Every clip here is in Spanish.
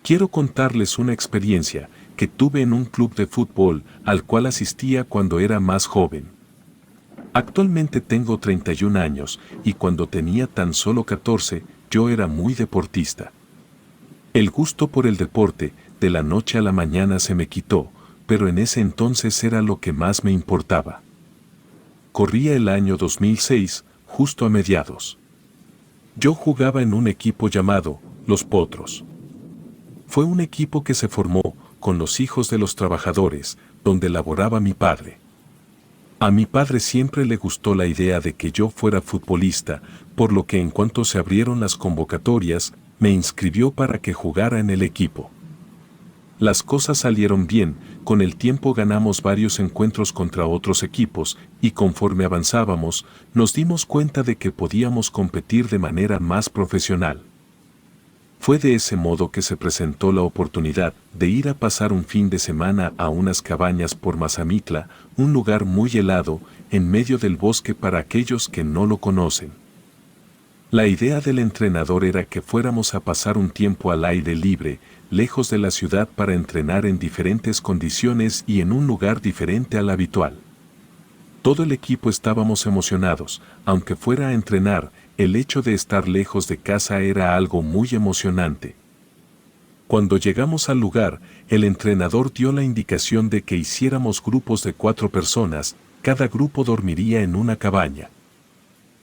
Quiero contarles una experiencia que tuve en un club de fútbol al cual asistía cuando era más joven. Actualmente tengo 31 años y cuando tenía tan solo 14, yo era muy deportista. El gusto por el deporte, de la noche a la mañana se me quitó, pero en ese entonces era lo que más me importaba. Corría el año 2006, justo a mediados. Yo jugaba en un equipo llamado Los Potros. Fue un equipo que se formó con los hijos de los trabajadores, donde laboraba mi padre. A mi padre siempre le gustó la idea de que yo fuera futbolista, por lo que en cuanto se abrieron las convocatorias, me inscribió para que jugara en el equipo. Las cosas salieron bien, con el tiempo ganamos varios encuentros contra otros equipos, y conforme avanzábamos, nos dimos cuenta de que podíamos competir de manera más profesional. Fue de ese modo que se presentó la oportunidad de ir a pasar un fin de semana a unas cabañas por Mazamitla, un lugar muy helado, en medio del bosque para aquellos que no lo conocen. La idea del entrenador era que fuéramos a pasar un tiempo al aire libre, lejos de la ciudad para entrenar en diferentes condiciones y en un lugar diferente al habitual. Todo el equipo estábamos emocionados, aunque fuera a entrenar, el hecho de estar lejos de casa era algo muy emocionante. Cuando llegamos al lugar, el entrenador dio la indicación de que hiciéramos grupos de 4 personas, cada grupo dormiría en una cabaña.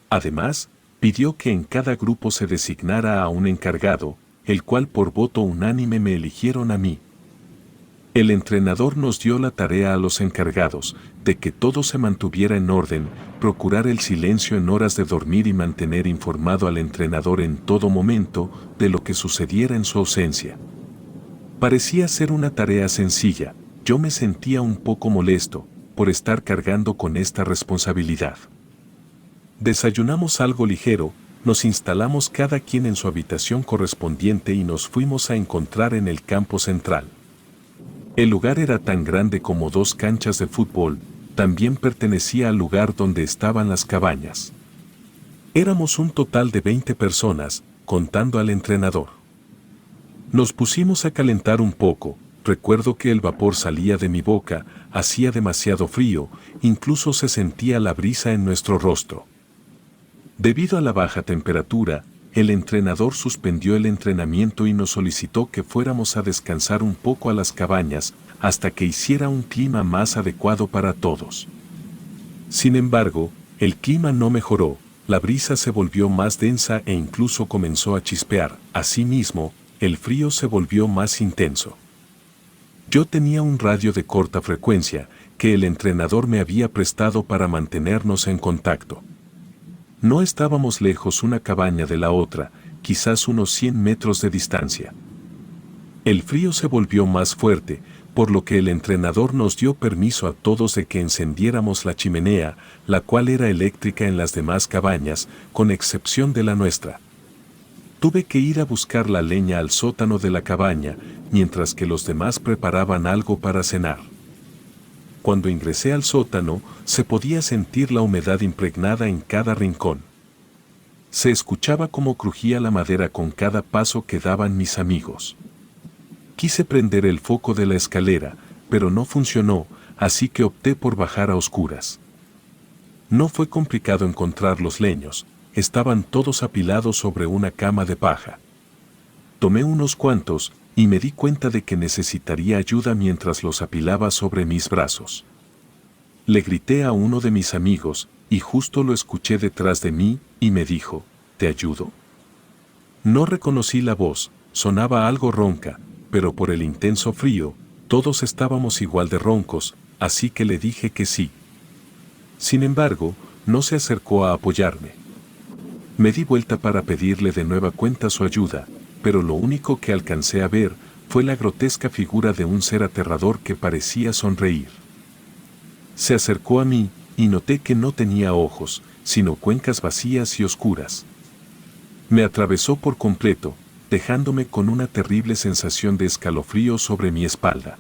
Además, pidió que en cada grupo se designara a un encargado, el cual por voto unánime me eligieron a mí. El entrenador nos dio la tarea a los encargados de que todo se mantuviera en orden, procurar el silencio en horas de dormir y mantener informado al entrenador en todo momento de lo que sucediera en su ausencia. Parecía ser una tarea sencilla, yo me sentía un poco molesto por estar cargando con esta responsabilidad. Desayunamos algo ligero, nos instalamos cada quien en su habitación correspondiente y nos fuimos a encontrar en el campo central. El lugar era tan grande como 2 canchas de fútbol, también pertenecía al lugar donde estaban las cabañas. Éramos un total de 20 personas, contando al entrenador. Nos pusimos a calentar un poco, recuerdo que el vapor salía de mi boca, hacía demasiado frío, incluso se sentía la brisa en nuestro rostro. Debido a la baja temperatura, el entrenador suspendió el entrenamiento y nos solicitó que fuéramos a descansar un poco a las cabañas hasta que hiciera un clima más adecuado para todos. Sin embargo, el clima no mejoró, la brisa se volvió más densa e incluso comenzó a chispear. Asimismo, el frío se volvió más intenso. Yo tenía un radio de corta frecuencia que el entrenador me había prestado para mantenernos en contacto. No estábamos lejos una cabaña de la otra, quizás unos 100 metros de distancia. El frío se volvió más fuerte, por lo que el entrenador nos dio permiso a todos de que encendiéramos la chimenea, la cual era eléctrica en las demás cabañas, con excepción de la nuestra. Tuve que ir a buscar la leña al sótano de la cabaña, mientras que los demás preparaban algo para cenar. Cuando ingresé al sótano, se podía sentir la humedad impregnada en cada rincón. Se escuchaba cómo crujía la madera con cada paso que daban mis amigos. Quise prender el foco de la escalera, pero no funcionó, así que opté por bajar a oscuras. No fue complicado encontrar los leños, estaban todos apilados sobre una cama de paja. Tomé unos cuantos, y me di cuenta de que necesitaría ayuda mientras los apilaba sobre mis brazos. Le grité a uno de mis amigos, y justo lo escuché detrás de mí, y me dijo, ¿te ayudo? No reconocí la voz, sonaba algo ronca, pero por el intenso frío, todos estábamos igual de roncos, así que le dije que sí. Sin embargo, no se acercó a apoyarme. Me di vuelta para pedirle de nueva cuenta su ayuda, pero lo único que alcancé a ver fue la grotesca figura de un ser aterrador que parecía sonreír. Se acercó a mí, y noté que no tenía ojos, sino cuencas vacías y oscuras. Me atravesó por completo, dejándome con una terrible sensación de escalofrío sobre mi espalda.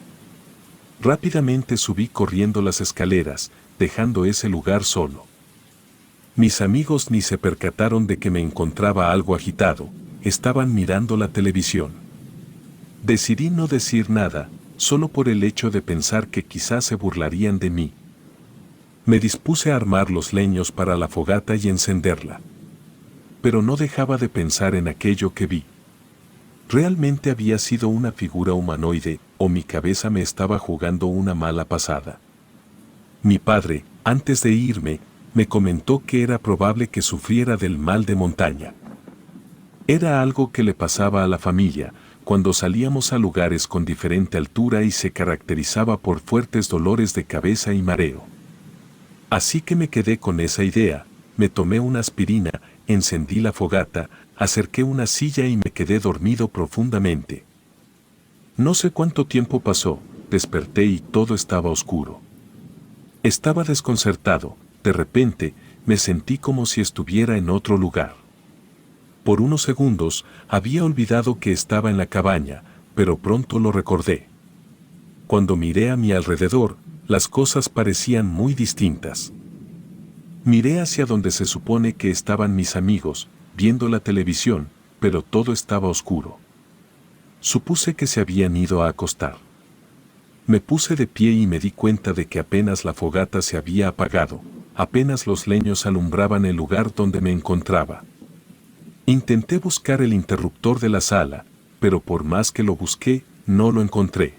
Rápidamente subí corriendo las escaleras, dejando ese lugar solo. Mis amigos ni se percataron de que me encontraba algo agitado, estaban mirando la televisión. Decidí no decir nada, solo por el hecho de pensar que quizás se burlarían de mí. Me dispuse a armar los leños para la fogata y encenderla. Pero no dejaba de pensar en aquello que vi. ¿Realmente había sido una figura humanoide, o mi cabeza me estaba jugando una mala pasada? Mi padre, antes de irme, me comentó que era probable que sufriera del mal de montaña. Era algo que le pasaba a la familia, cuando salíamos a lugares con diferente altura y se caracterizaba por fuertes dolores de cabeza y mareo. Así que me quedé con esa idea, me tomé una aspirina, encendí la fogata, acerqué una silla y me quedé dormido profundamente. No sé cuánto tiempo pasó, desperté y todo estaba oscuro. Estaba desconcertado, de repente, me sentí como si estuviera en otro lugar. Por unos segundos, había olvidado que estaba en la cabaña, pero pronto lo recordé. Cuando miré a mi alrededor, las cosas parecían muy distintas. Miré hacia donde se supone que estaban mis amigos, viendo la televisión, pero todo estaba oscuro. Supuse que se habían ido a acostar. Me puse de pie y me di cuenta de que apenas la fogata se había apagado, apenas los leños alumbraban el lugar donde me encontraba. Intenté buscar el interruptor de la sala, pero por más que lo busqué, no lo encontré.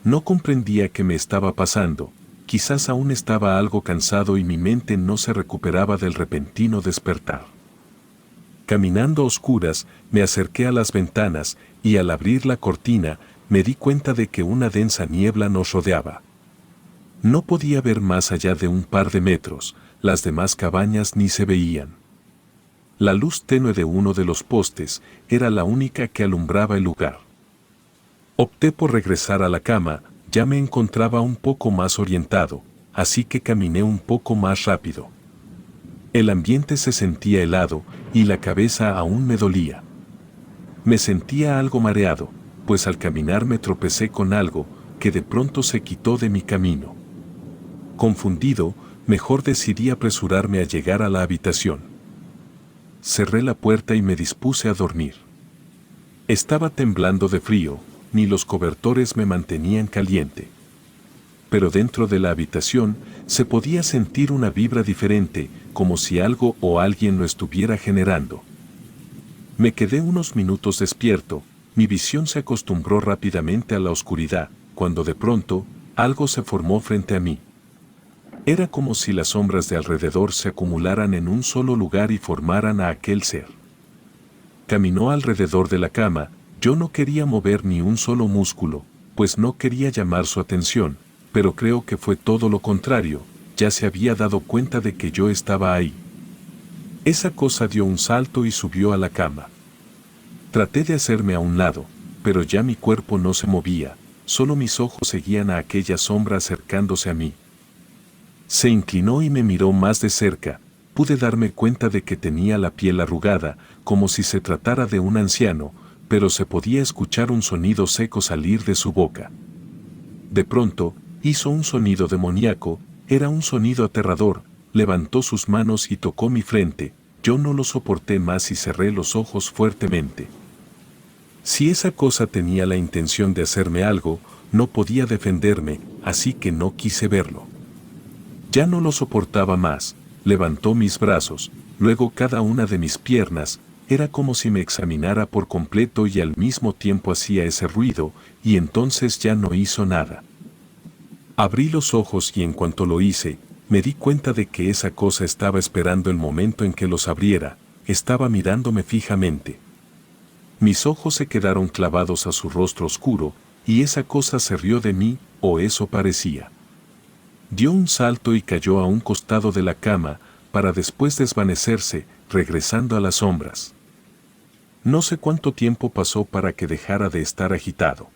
No comprendía qué me estaba pasando, quizás aún estaba algo cansado y mi mente no se recuperaba del repentino despertar. Caminando a oscuras, me acerqué a las ventanas y al abrir la cortina, me di cuenta de que una densa niebla nos rodeaba. No podía ver más allá de un par de metros, las demás cabañas ni se veían. La luz tenue de uno de los postes era la única que alumbraba el lugar. Opté por regresar a la cama, ya me encontraba un poco más orientado, así que caminé un poco más rápido. El ambiente se sentía helado y la cabeza aún me dolía. Me sentía algo mareado, pues al caminar me tropecé con algo que de pronto se quitó de mi camino. Confundido, mejor decidí apresurarme a llegar a la habitación. Cerré la puerta y me dispuse a dormir. Estaba temblando de frío, ni los cobertores me mantenían caliente. Pero dentro de la habitación se podía sentir una vibra diferente, como si algo o alguien lo estuviera generando. Me quedé unos minutos despierto, mi visión se acostumbró rápidamente a la oscuridad, cuando de pronto, algo se formó frente a mí. Era como si las sombras de alrededor se acumularan en un solo lugar y formaran a aquel ser. Caminó alrededor de la cama, yo no quería mover ni un solo músculo, pues no quería llamar su atención, pero creo que fue todo lo contrario, ya se había dado cuenta de que yo estaba ahí. Esa cosa dio un salto y subió a la cama. Traté de hacerme a un lado, pero ya mi cuerpo no se movía, solo mis ojos seguían a aquella sombra acercándose a mí. Se inclinó y me miró más de cerca, pude darme cuenta de que tenía la piel arrugada, como si se tratara de un anciano, pero se podía escuchar un sonido seco salir de su boca. De pronto, hizo un sonido demoníaco, era un sonido aterrador, levantó sus manos y tocó mi frente, yo no lo soporté más y cerré los ojos fuertemente. Si esa cosa tenía la intención de hacerme algo, no podía defenderme, así que no quise verlo. Ya no lo soportaba más, levantó mis brazos, luego cada una de mis piernas, era como si me examinara por completo y al mismo tiempo hacía ese ruido, y entonces ya no hizo nada. Abrí los ojos y en cuanto lo hice, me di cuenta de que esa cosa estaba esperando el momento en que los abriera, estaba mirándome fijamente. Mis ojos se quedaron clavados a su rostro oscuro, y esa cosa se rió de mí, o eso parecía. Dio un salto y cayó a un costado de la cama, para después desvanecerse, regresando a las sombras. No sé cuánto tiempo pasó para que dejara de estar agitado.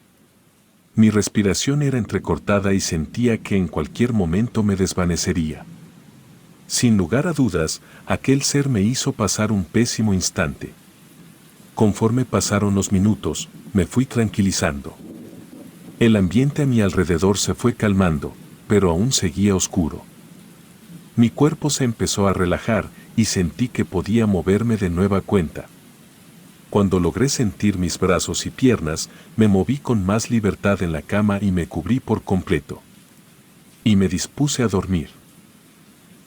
Mi respiración era entrecortada y sentía que en cualquier momento me desvanecería. Sin lugar a dudas, aquel ser me hizo pasar un pésimo instante. Conforme pasaron los minutos, me fui tranquilizando. El ambiente a mi alrededor se fue calmando, pero aún seguía oscuro. Mi cuerpo se empezó a relajar y sentí que podía moverme de nueva cuenta. Cuando logré sentir mis brazos y piernas, me moví con más libertad en la cama y me cubrí por completo. Y me dispuse a dormir.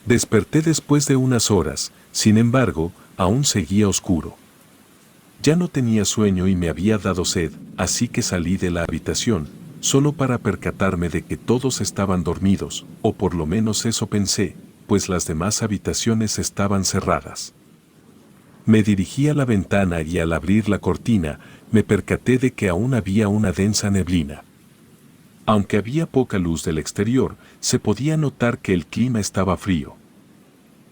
Desperté después de unas horas, sin embargo, aún seguía oscuro. Ya no tenía sueño y me había dado sed, así que salí de la habitación, solo para percatarme de que todos estaban dormidos, o por lo menos eso pensé, pues las demás habitaciones estaban cerradas. Me dirigí a la ventana y al abrir la cortina, me percaté de que aún había una densa neblina. Aunque había poca luz del exterior, se podía notar que el clima estaba frío.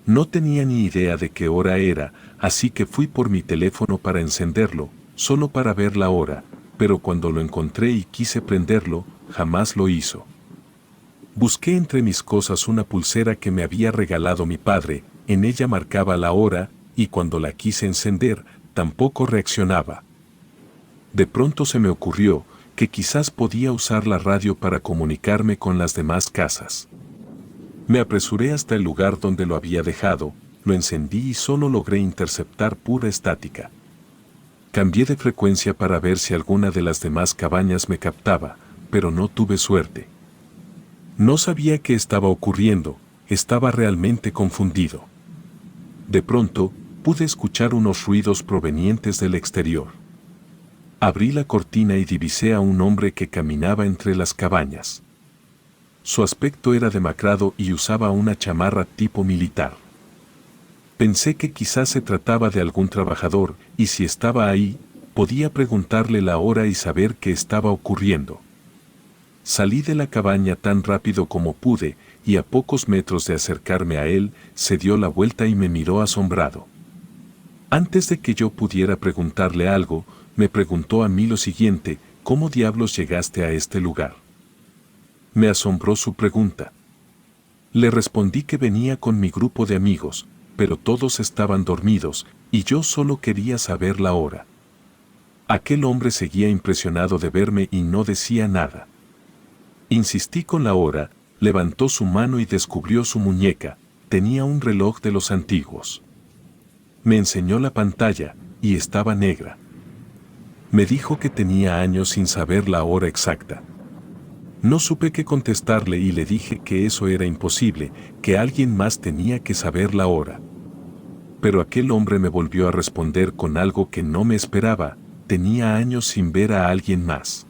No tenía ni idea de qué hora era, así que fui por mi teléfono para encenderlo, solo para ver la hora, pero cuando lo encontré y quise prenderlo, jamás lo hizo. Busqué entre mis cosas una pulsera que me había regalado mi padre, en ella marcaba la hora, y cuando la quise encender, tampoco reaccionaba. De pronto se me ocurrió que quizás podía usar la radio para comunicarme con las demás casas. Me apresuré hasta el lugar donde lo había dejado, lo encendí y solo logré interceptar pura estática. Cambié de frecuencia para ver si alguna de las demás cabañas me captaba, pero no tuve suerte. No sabía qué estaba ocurriendo, estaba realmente confundido. De pronto, pude escuchar unos ruidos provenientes del exterior. Abrí la cortina y divisé a un hombre que caminaba entre las cabañas. Su aspecto era demacrado y usaba una chamarra tipo militar. Pensé que quizás se trataba de algún trabajador, y si estaba ahí, podía preguntarle la hora y saber qué estaba ocurriendo. Salí de la cabaña tan rápido como pude, y a pocos metros de acercarme a él, se dio la vuelta y me miró asombrado. Antes de que yo pudiera preguntarle algo, me preguntó a mí lo siguiente: ¿cómo diablos llegaste a este lugar? Me asombró su pregunta. Le respondí que venía con mi grupo de amigos, pero todos estaban dormidos, y yo solo quería saber la hora. Aquel hombre seguía impresionado de verme y no decía nada. Insistí con la hora, levantó su mano y descubrió su muñeca, tenía un reloj de los antiguos. Me enseñó la pantalla, y estaba negra. Me dijo que tenía años sin saber la hora exacta. No supe qué contestarle y le dije que eso era imposible, que alguien más tenía que saber la hora. Pero aquel hombre me volvió a responder con algo que no me esperaba: tenía años sin ver a alguien más.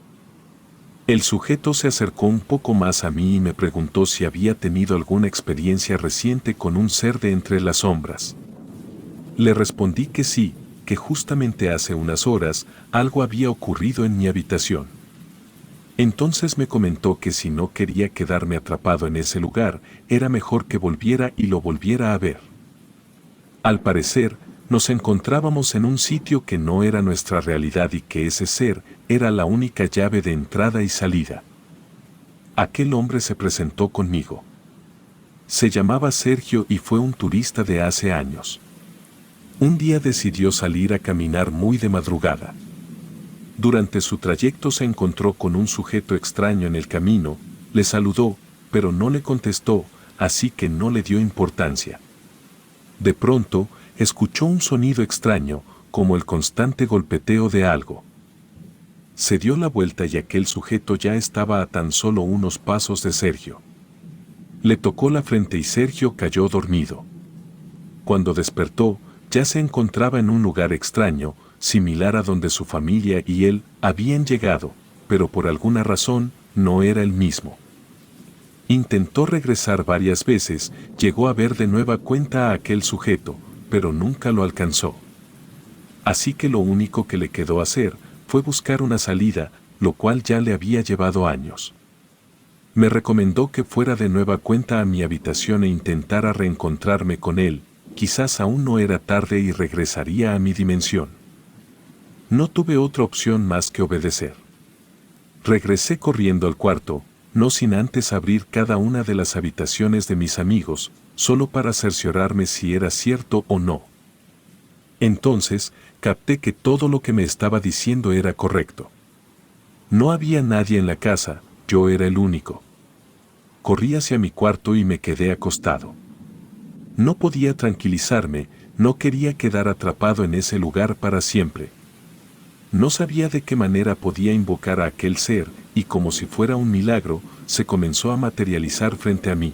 El sujeto se acercó un poco más a mí y me preguntó si había tenido alguna experiencia reciente con un ser de entre las sombras. Le respondí que sí, que justamente hace unas horas algo había ocurrido en mi habitación. Entonces me comentó que si no quería quedarme atrapado en ese lugar, era mejor que volviera y lo volviera a ver. Al parecer, nos encontrábamos en un sitio que no era nuestra realidad y que ese ser era la única llave de entrada y salida. Aquel hombre se presentó conmigo. Se llamaba Sergio y fue un turista de hace años. Un día decidió salir a caminar muy de madrugada. Durante su trayecto se encontró con un sujeto extraño en el camino, le saludó, pero no le contestó, así que no le dio importancia. De pronto, escuchó un sonido extraño, como el constante golpeteo de algo. Se dio la vuelta y aquel sujeto ya estaba a tan solo unos pasos de Sergio. Le tocó la frente y Sergio cayó dormido. Cuando despertó, ya se encontraba en un lugar extraño, similar a donde su familia y él habían llegado, pero por alguna razón no era el mismo. Intentó regresar varias veces, llegó a ver de nueva cuenta a aquel sujeto, pero nunca lo alcanzó. Así que lo único que le quedó hacer fue buscar una salida, lo cual ya le había llevado años. Me recomendó que fuera de nueva cuenta a mi habitación e intentara reencontrarme con él, quizás aún no era tarde y regresaría a mi dimensión. No tuve otra opción más que obedecer. Regresé corriendo al cuarto, no sin antes abrir cada una de las habitaciones de mis amigos, solo para cerciorarme si era cierto o no. Entonces, capté que todo lo que me estaba diciendo era correcto. No había nadie en la casa, yo era el único. Corrí hacia mi cuarto y me quedé acostado. No podía tranquilizarme, no quería quedar atrapado en ese lugar para siempre. No sabía de qué manera podía invocar a aquel ser, y como si fuera un milagro, se comenzó a materializar frente a mí.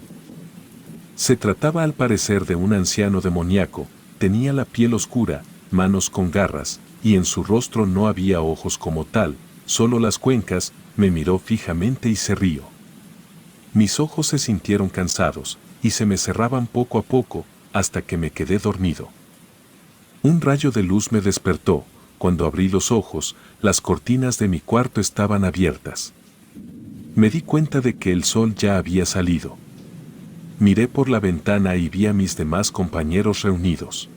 Se trataba al parecer de un anciano demoníaco, tenía la piel oscura, manos con garras, y en su rostro no había ojos como tal, solo las cuencas. Me miró fijamente y se rió. Mis ojos se sintieron cansados, y se me cerraban poco a poco, hasta que me quedé dormido. Un rayo de luz me despertó. Cuando abrí los ojos, las cortinas de mi cuarto estaban abiertas. Me di cuenta de que el sol ya había salido. Miré por la ventana y vi a mis demás compañeros reunidos.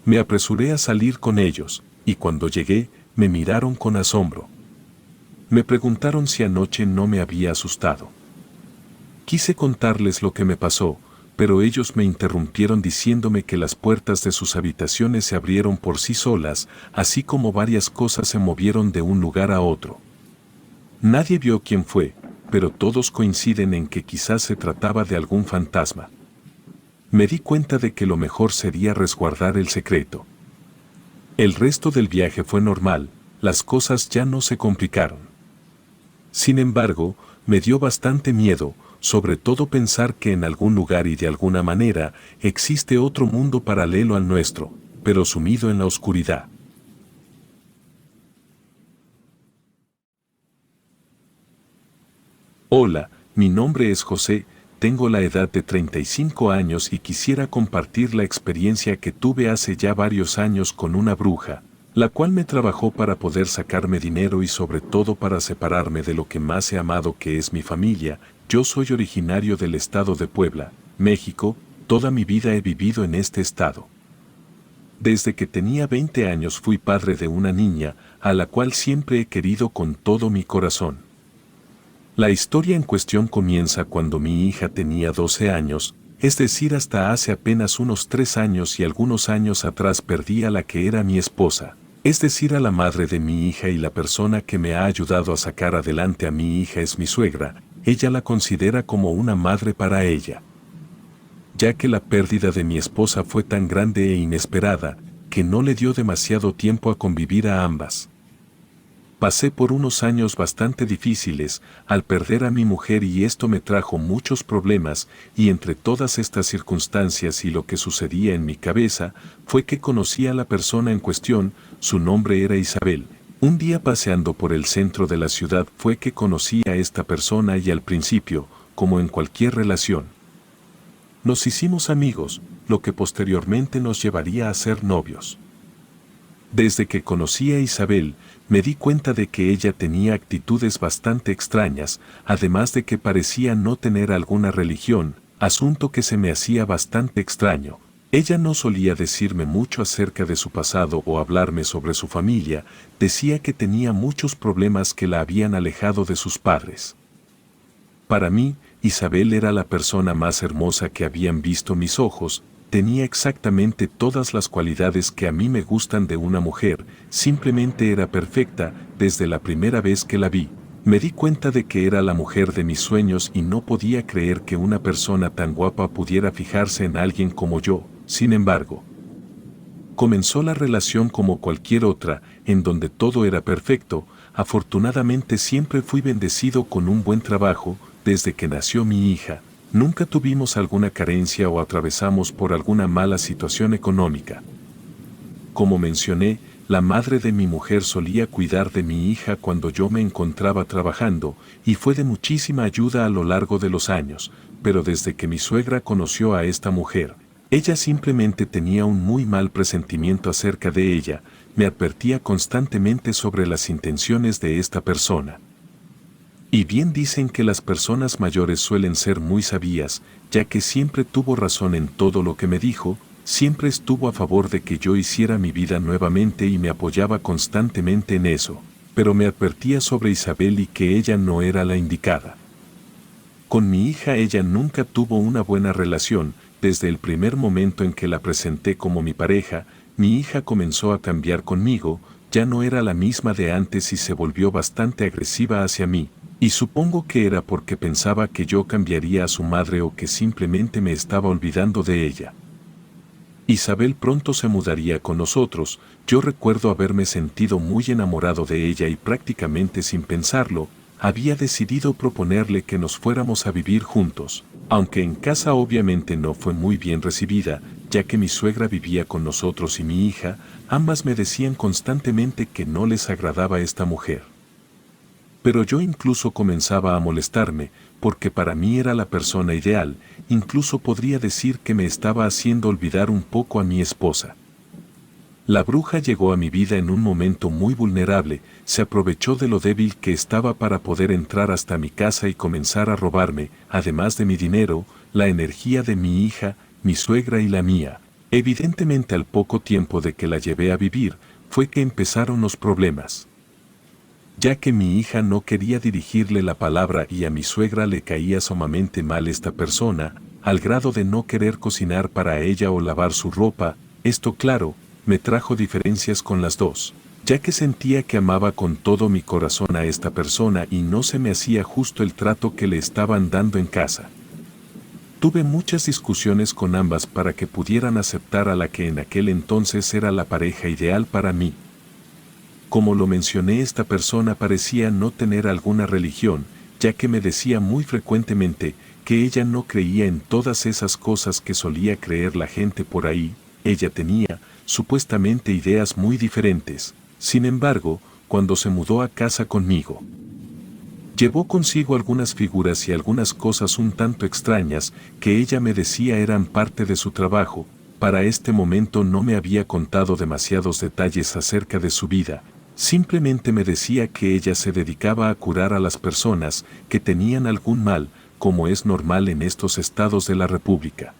Me apresuré a salir con ellos, y cuando llegué, me miraron con asombro. Me preguntaron si anoche no me había asustado. Quise contarles lo que me pasó, pero ellos me interrumpieron diciéndome que las puertas de sus habitaciones se abrieron por sí solas, así como varias cosas se movieron de un lugar a otro. Nadie vio quién fue, pero todos coinciden en que quizás se trataba de algún fantasma. Me di cuenta de que lo mejor sería resguardar el secreto. El resto del viaje fue normal, las cosas ya no se complicaron. Sin embargo, me dio bastante miedo, sobre todo pensar que en algún lugar y de alguna manera existe otro mundo paralelo al nuestro, pero sumido en la oscuridad. Hola, mi nombre es José, tengo la edad de 35 años y quisiera compartir la experiencia que tuve hace ya varios años con una bruja, la cual me trabajó para poder sacarme dinero y sobre todo para separarme de lo que más he amado, que es mi familia. Yo soy originario del estado de Puebla, México. Toda mi vida he vivido en este estado. Desde que tenía 20 años fui padre de una niña, a la cual siempre he querido con todo mi corazón. La historia en cuestión comienza cuando mi hija tenía 12 años, es decir, hasta hace apenas unos 3 años, y algunos años atrás perdí a la que era mi esposa, es decir, a la madre de mi hija, y la persona que me ha ayudado a sacar adelante a mi hija es mi suegra. Ella la considera como una madre para ella, ya que la pérdida de mi esposa fue tan grande e inesperada, que no le dio demasiado tiempo a convivir a ambas. Pasé por unos años bastante difíciles al perder a mi mujer, y esto me trajo muchos problemas, y entre todas estas circunstancias y lo que sucedía en mi cabeza, fue que conocí a la persona en cuestión. Su nombre era Isabel. Un día paseando por el centro de la ciudad fue que conocí a esta persona, y al principio, como en cualquier relación, nos hicimos amigos, lo que posteriormente nos llevaría a ser novios. Desde que conocí a Isabel, me di cuenta de que ella tenía actitudes bastante extrañas, además de que parecía no tener alguna religión, asunto que se me hacía bastante extraño. Ella no solía decirme mucho acerca de su pasado o hablarme sobre su familia, decía que tenía muchos problemas que la habían alejado de sus padres. Para mí, Isabel era la persona más hermosa que habían visto mis ojos. Tenía exactamente todas las cualidades que a mí me gustan de una mujer, simplemente era perfecta. Desde la primera vez que la vi, me di cuenta de que era la mujer de mis sueños, y no podía creer que una persona tan guapa pudiera fijarse en alguien como yo. Sin embargo, comenzó la relación como cualquier otra, en donde todo era perfecto. Afortunadamente siempre fui bendecido con un buen trabajo. Desde que nació mi hija, nunca tuvimos alguna carencia o atravesamos por alguna mala situación económica. Como mencioné, la madre de mi mujer solía cuidar de mi hija cuando yo me encontraba trabajando, y fue de muchísima ayuda a lo largo de los años, pero desde que mi suegra conoció a esta mujer, ella simplemente tenía un muy mal presentimiento acerca de ella. Me advertía constantemente sobre las intenciones de esta persona. Y bien dicen que las personas mayores suelen ser muy sabias, ya que siempre tuvo razón en todo lo que me dijo. Siempre estuvo a favor de que yo hiciera mi vida nuevamente y me apoyaba constantemente en eso, pero me advertía sobre Isabel y que ella no era la indicada. Con mi hija ella nunca tuvo una buena relación. Desde el primer momento en que la presenté como mi pareja, mi hija comenzó a cambiar conmigo, ya no era la misma de antes y se volvió bastante agresiva hacia mí, y supongo que era porque pensaba que yo cambiaría a su madre o que simplemente me estaba olvidando de ella. Isabel pronto se mudaría con nosotros. Yo recuerdo haberme sentido muy enamorado de ella y prácticamente sin pensarlo, había decidido proponerle que nos fuéramos a vivir juntos, aunque en casa obviamente no fue muy bien recibida, ya que mi suegra vivía con nosotros y mi hija, ambas me decían constantemente que no les agradaba esta mujer. Pero yo incluso comenzaba a molestarme, porque para mí era la persona ideal, incluso podría decir que me estaba haciendo olvidar un poco a mi esposa. La bruja llegó a mi vida en un momento muy vulnerable, se aprovechó de lo débil que estaba para poder entrar hasta mi casa y comenzar a robarme, además de mi dinero, la energía de mi hija, mi suegra y la mía. Evidentemente al poco tiempo de que la llevé a vivir, fue que empezaron los problemas. Ya que mi hija no quería dirigirle la palabra y a mi suegra le caía sumamente mal esta persona, al grado de no querer cocinar para ella o lavar su ropa, esto claro, me trajo diferencias con las dos, ya que sentía que amaba con todo mi corazón a esta persona y no se me hacía justo el trato que le estaban dando en casa. Tuve muchas discusiones con ambas para que pudieran aceptar a la que en aquel entonces era la pareja ideal para mí. Como lo mencioné, esta persona parecía no tener alguna religión, ya que me decía muy frecuentemente que ella no creía en todas esas cosas que solía creer la gente por ahí. Ella tenía, supuestamente, ideas muy diferentes. Sin embargo, cuando se mudó a casa conmigo, llevó consigo algunas figuras y algunas cosas un tanto extrañas que ella me decía eran parte de su trabajo. Para este momento no me había contado demasiados detalles acerca de su vida, simplemente me decía que ella se dedicaba a curar a las personas que tenían algún mal, como es normal en estos estados de la República.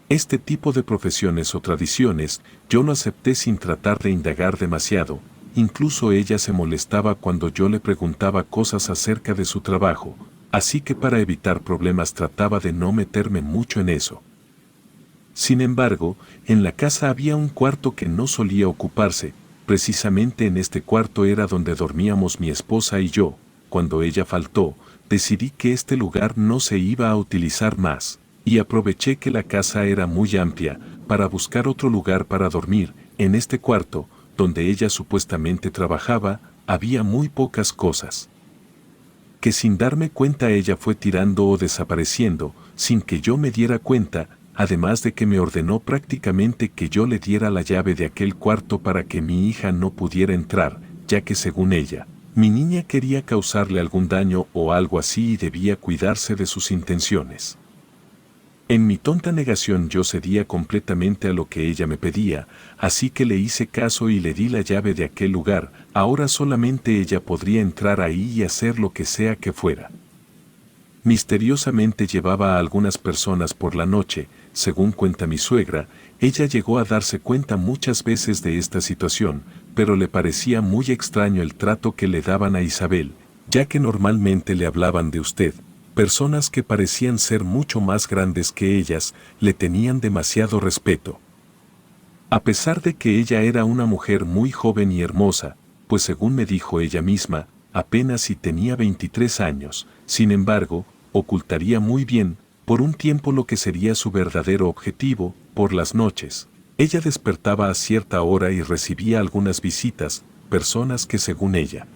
Este tipo de profesiones o tradiciones yo lo acepté sin tratar de indagar demasiado, incluso ella se molestaba cuando yo le preguntaba cosas acerca de su trabajo, así que para evitar problemas trataba de no meterme mucho en eso. Sin embargo, en la casa había un cuarto que no solía ocuparse, precisamente en este cuarto era donde dormíamos mi esposa y yo. Cuando ella faltó, decidí que este lugar no se iba a utilizar más, y aproveché que la casa era muy amplia para buscar otro lugar para dormir. En este cuarto, donde ella supuestamente trabajaba, había muy pocas cosas que sin darme cuenta ella fue tirando o desapareciendo, sin que yo me diera cuenta, además de que me ordenó prácticamente que yo le diera la llave de aquel cuarto para que mi hija no pudiera entrar, ya que según ella, mi niña quería causarle algún daño o algo así y debía cuidarse de sus intenciones. En mi tonta negación yo cedía completamente a lo que ella me pedía, así que le hice caso y le di la llave de aquel lugar. Ahora solamente ella podría entrar ahí y hacer lo que sea que fuera. Misteriosamente llevaba a algunas personas por la noche, según cuenta mi suegra. Ella llegó a darse cuenta muchas veces de esta situación, pero le parecía muy extraño el trato que le daban a Isabel, ya que normalmente le hablaban de usted. Personas que parecían ser mucho más grandes que ellas, le tenían demasiado respeto. A pesar de que ella era una mujer muy joven y hermosa, pues según me dijo ella misma, apenas si tenía 23 años, sin embargo, ocultaría muy bien, por un tiempo lo que sería su verdadero objetivo. Por las noches, ella despertaba a cierta hora y recibía algunas visitas, personas que según ella,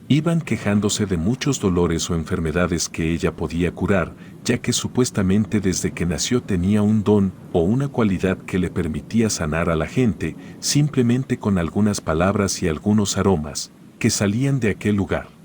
iban quejándose de muchos dolores o enfermedades que ella podía curar, ya que supuestamente desde que nació tenía un don o una cualidad que le permitía sanar a la gente, simplemente con algunas palabras y algunos aromas que salían de aquel lugar.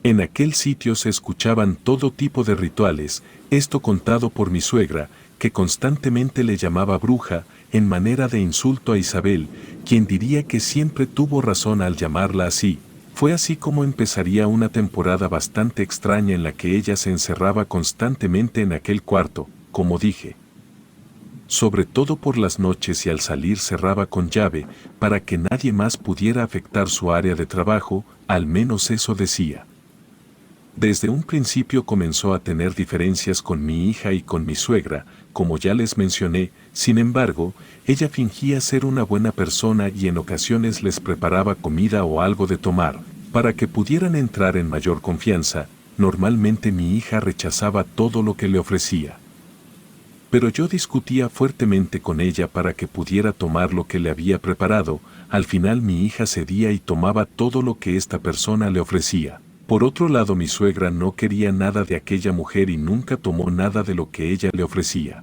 En aquel sitio se escuchaban todo tipo de rituales, esto contado por mi suegra, que constantemente le llamaba bruja, en manera de insulto a Isabel, quien diría que siempre tuvo razón al llamarla así. Fue así como empezaría una temporada bastante extraña en la que ella se encerraba constantemente en aquel cuarto, como dije. Sobre todo por las noches y al salir cerraba con llave, para que nadie más pudiera afectar su área de trabajo, al menos eso decía. Desde un principio comenzó a tener diferencias con mi hija y con mi suegra, como ya les mencioné. Sin embargo, ella fingía ser una buena persona y en ocasiones les preparaba comida o algo de tomar, para que pudieran entrar en mayor confianza. Normalmente mi hija rechazaba todo lo que le ofrecía. pero yo discutía fuertemente con ella para que pudiera tomar lo que le había preparado. Al final mi hija cedía y tomaba todo lo que esta persona le ofrecía. Por otro lado, mi suegra no quería nada de aquella mujer y nunca tomó nada de lo que ella le ofrecía.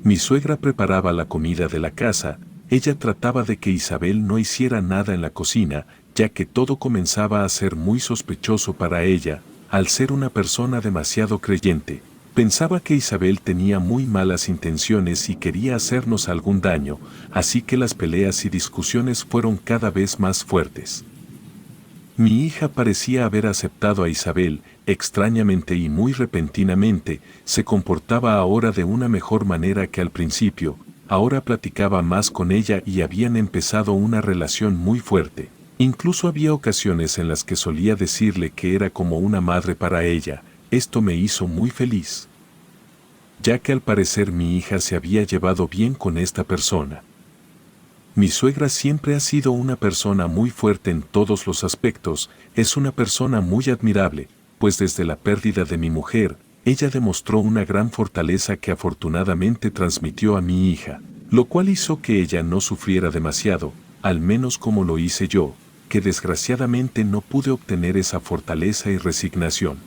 Mi suegra preparaba la comida de la casa. Ella trataba de que Isabel no hiciera nada en la cocina, ya que todo comenzaba a ser muy sospechoso para ella, al ser una persona demasiado creyente. Pensaba que Isabel tenía muy malas intenciones y quería hacernos algún daño, así que las peleas y discusiones fueron cada vez más fuertes. Mi hija parecía haber aceptado a Isabel, extrañamente y muy repentinamente, se comportaba ahora de una mejor manera que al principio, ahora platicaba más con ella y habían empezado una relación muy fuerte. Incluso había ocasiones en las que solía decirle que era como una madre para ella. Esto me hizo muy feliz, ya que al parecer mi hija se había llevado bien con esta persona. Mi suegra siempre ha sido una persona muy fuerte en todos los aspectos, es una persona muy admirable, pues desde la pérdida de mi mujer, ella demostró una gran fortaleza que afortunadamente transmitió a mi hija, lo cual hizo que ella no sufriera demasiado, al menos como lo hice yo, que desgraciadamente no pude obtener esa fortaleza y resignación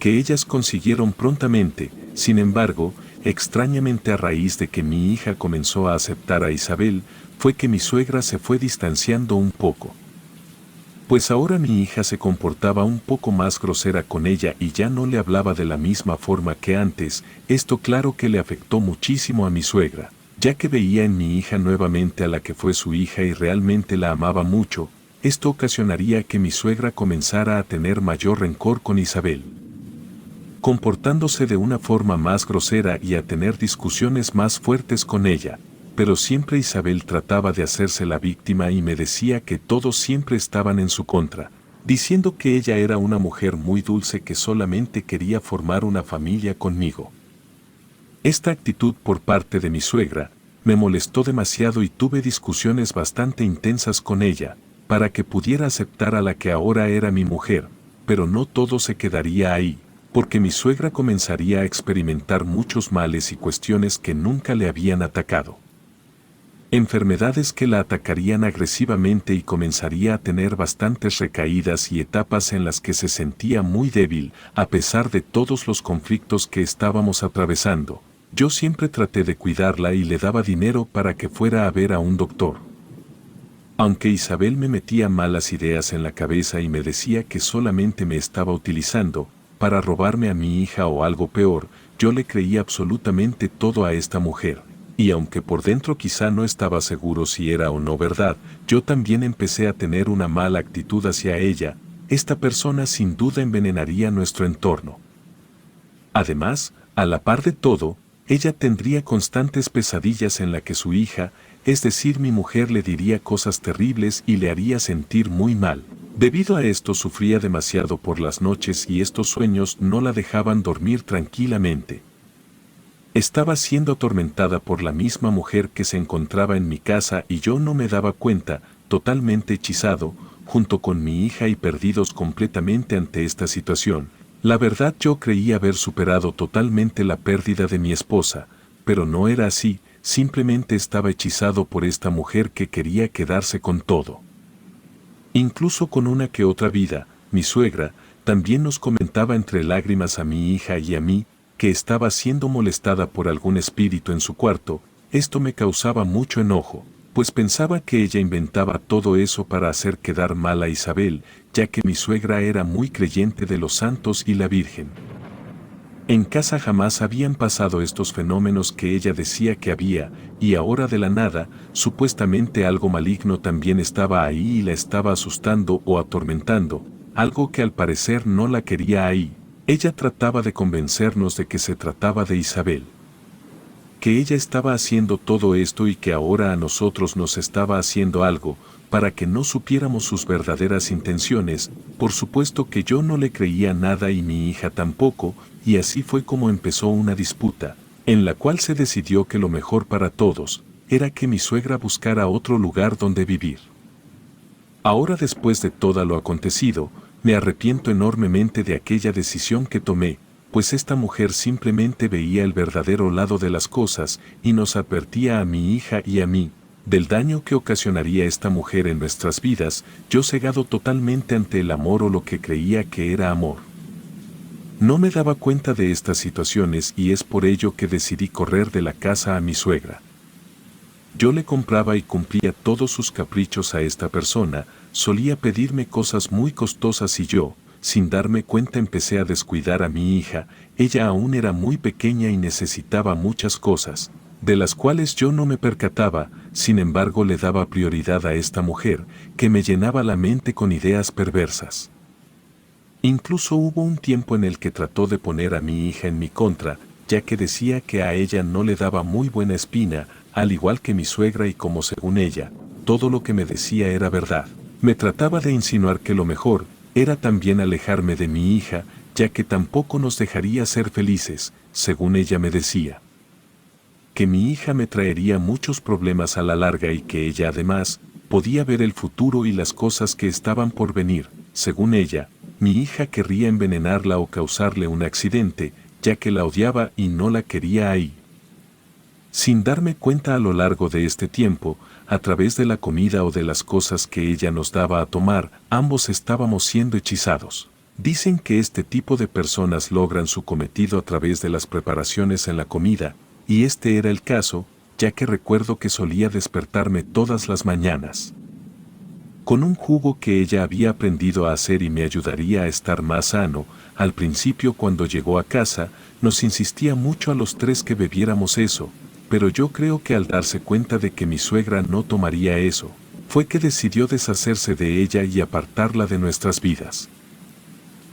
que ellas consiguieron prontamente. Sin embargo, extrañamente a raíz de que mi hija comenzó a aceptar a Isabel, fue que mi suegra se fue distanciando un poco. Pues ahora mi hija se comportaba un poco más grosera con ella y ya no le hablaba de la misma forma que antes. Esto claro que le afectó muchísimo a mi suegra, ya que veía en mi hija nuevamente a la que fue su hija y realmente la amaba mucho. Esto ocasionaría que mi suegra comenzara a tener mayor rencor con Isabel, comportándose de una forma más grosera y a tener discusiones más fuertes con ella, pero siempre Isabel trataba de hacerse la víctima y me decía que todos siempre estaban en su contra, diciendo que ella era una mujer muy dulce que solamente quería formar una familia conmigo. Esta actitud por parte de mi suegra me molestó demasiado y tuve discusiones bastante intensas con ella, para que pudiera aceptar a la que ahora era mi mujer, pero no todo se quedaría ahí, porque mi suegra comenzaría a experimentar muchos males y cuestiones que nunca le habían atacado. Enfermedades que la atacarían agresivamente y comenzaría a tener bastantes recaídas y etapas en las que se sentía muy débil, a pesar de todos los conflictos que estábamos atravesando. Yo siempre traté de cuidarla y le daba dinero para que fuera a ver a un doctor. Aunque Isabel me metía malas ideas en la cabeza y me decía que solamente me estaba utilizando para robarme a mi hija o algo peor, yo le creía absolutamente todo a esta mujer, y aunque por dentro quizá no estaba seguro si era o no verdad, yo también empecé a tener una mala actitud hacia ella. Esta persona sin duda envenenaría nuestro entorno. Además, a la par de todo, ella tendría constantes pesadillas en la que su hija, es decir, mi mujer, le diría cosas terribles y le haría sentir muy mal. Debido a esto sufría demasiado por las noches y estos sueños no la dejaban dormir tranquilamente. Estaba siendo atormentada por la misma mujer que se encontraba en mi casa y yo no me daba cuenta, totalmente hechizado, junto con mi hija y perdidos completamente ante esta situación. La verdad, yo creía haber superado totalmente la pérdida de mi esposa, pero no era así, simplemente estaba hechizado por esta mujer que quería quedarse con todo. Incluso con una que otra vida, mi suegra también nos comentaba entre lágrimas a mi hija y a mí que estaba siendo molestada por algún espíritu en su cuarto. Esto me causaba mucho enojo, pues pensaba que ella inventaba todo eso para hacer quedar mal a Isabel, ya que mi suegra era muy creyente de los santos y la Virgen. En casa jamás habían pasado estos fenómenos que ella decía que había, y ahora de la nada, supuestamente algo maligno también estaba ahí y la estaba asustando o atormentando, algo que al parecer no la quería ahí. Ella trataba de convencernos de que se trataba de Isabel, que ella estaba haciendo todo esto y que ahora a nosotros nos estaba haciendo algo, para que no supiéramos sus verdaderas intenciones. Por supuesto que yo no le creía nada y mi hija tampoco, y así fue como empezó una disputa, en la cual se decidió que lo mejor para todos era que mi suegra buscara otro lugar donde vivir. Ahora, después de todo lo acontecido, me arrepiento enormemente de aquella decisión que tomé, pues esta mujer simplemente veía el verdadero lado de las cosas y nos advertía a mi hija y a mí del daño que ocasionaría esta mujer en nuestras vidas, yo cegado totalmente ante el amor o lo que creía que era amor. No me daba cuenta de estas situaciones y es por ello que decidí correr de la casa a mi suegra. Yo le compraba y cumplía todos sus caprichos a esta persona, solía pedirme cosas muy costosas y yo, sin darme cuenta, empecé a descuidar a mi hija. Ella aún era muy pequeña y necesitaba muchas cosas, de las cuales yo no me percataba. Sin embargo le daba prioridad a esta mujer, que me llenaba la mente con ideas perversas. Incluso hubo un tiempo en el que trató de poner a mi hija en mi contra, ya que decía que a ella no le daba muy buena espina, al igual que mi suegra, y como según ella, todo lo que me decía era verdad. Me trataba de insinuar que lo mejor era también alejarme de mi hija, ya que tampoco nos dejaría ser felices, según ella me decía. Que mi hija me traería muchos problemas a la larga y que ella además podía ver el futuro y las cosas que estaban por venir. Según ella, mi hija querría envenenarla o causarle un accidente, ya que la odiaba y no la quería ahí. Sin darme cuenta, a lo largo de este tiempo, a través de la comida o de las cosas que ella nos daba a tomar, ambos estábamos siendo hechizados. Dicen que este tipo de personas logran su cometido a través de las preparaciones en la comida, y este era el caso, ya que recuerdo que solía despertarme todas las mañanas con un jugo que ella había aprendido a hacer y me ayudaría a estar más sano. Al principio, cuando llegó a casa, nos insistía mucho a los tres que bebiéramos eso, pero yo creo que al darse cuenta de que mi suegra no tomaría eso, fue que decidió deshacerse de ella y apartarla de nuestras vidas.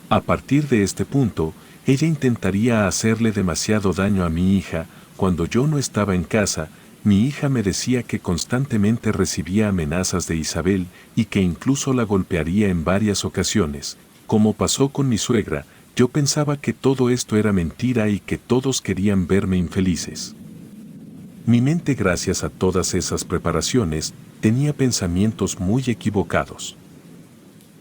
A partir de este punto, ella intentaría hacerle demasiado daño a mi hija. Cuando yo no estaba en casa, mi hija me decía que constantemente recibía amenazas de Isabel y que incluso la golpearía en varias ocasiones. Como pasó con mi suegra, yo pensaba que todo esto era mentira y que todos querían verme infelices. Mi mente, gracias a todas esas preparaciones, tenía pensamientos muy equivocados.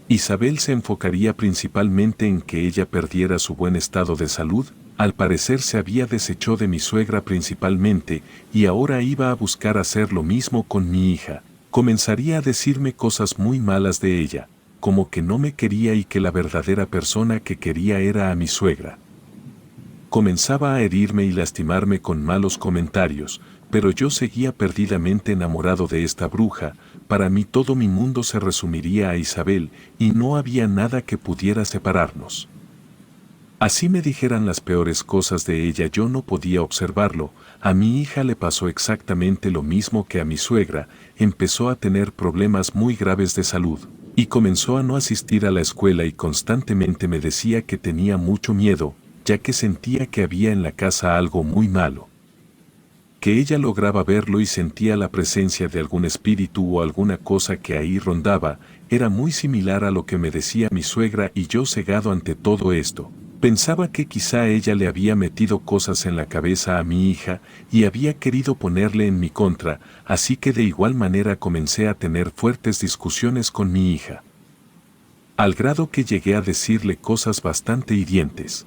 Isabel se enfocaría principalmente en que ella perdiera su buen estado de salud. Al parecer se había deshecho de mi suegra principalmente, y ahora iba a buscar hacer lo mismo con mi hija. Comenzaría a decirme cosas muy malas de ella, como que no me quería y que la verdadera persona que quería era a mi suegra. Comenzaba a herirme y lastimarme con malos comentarios, pero yo seguía perdidamente enamorado de esta bruja. Para mí todo mi mundo se resumiría a Isabel, y no había nada que pudiera separarnos. Así me dijeran las peores cosas de ella, yo no podía observarlo. A mi hija le pasó exactamente lo mismo que a mi suegra, empezó a tener problemas muy graves de salud, y comenzó a no asistir a la escuela y constantemente me decía que tenía mucho miedo, ya que sentía que había en la casa algo muy malo. Que ella lograba verlo y sentía la presencia de algún espíritu o alguna cosa que ahí rondaba. Era muy similar a lo que me decía mi suegra, y yo, cegado ante todo esto, pensaba que quizá ella le había metido cosas en la cabeza a mi hija y había querido ponerle en mi contra, así que de igual manera comencé a tener fuertes discusiones con mi hija. Al grado que llegué a decirle cosas bastante hirientes.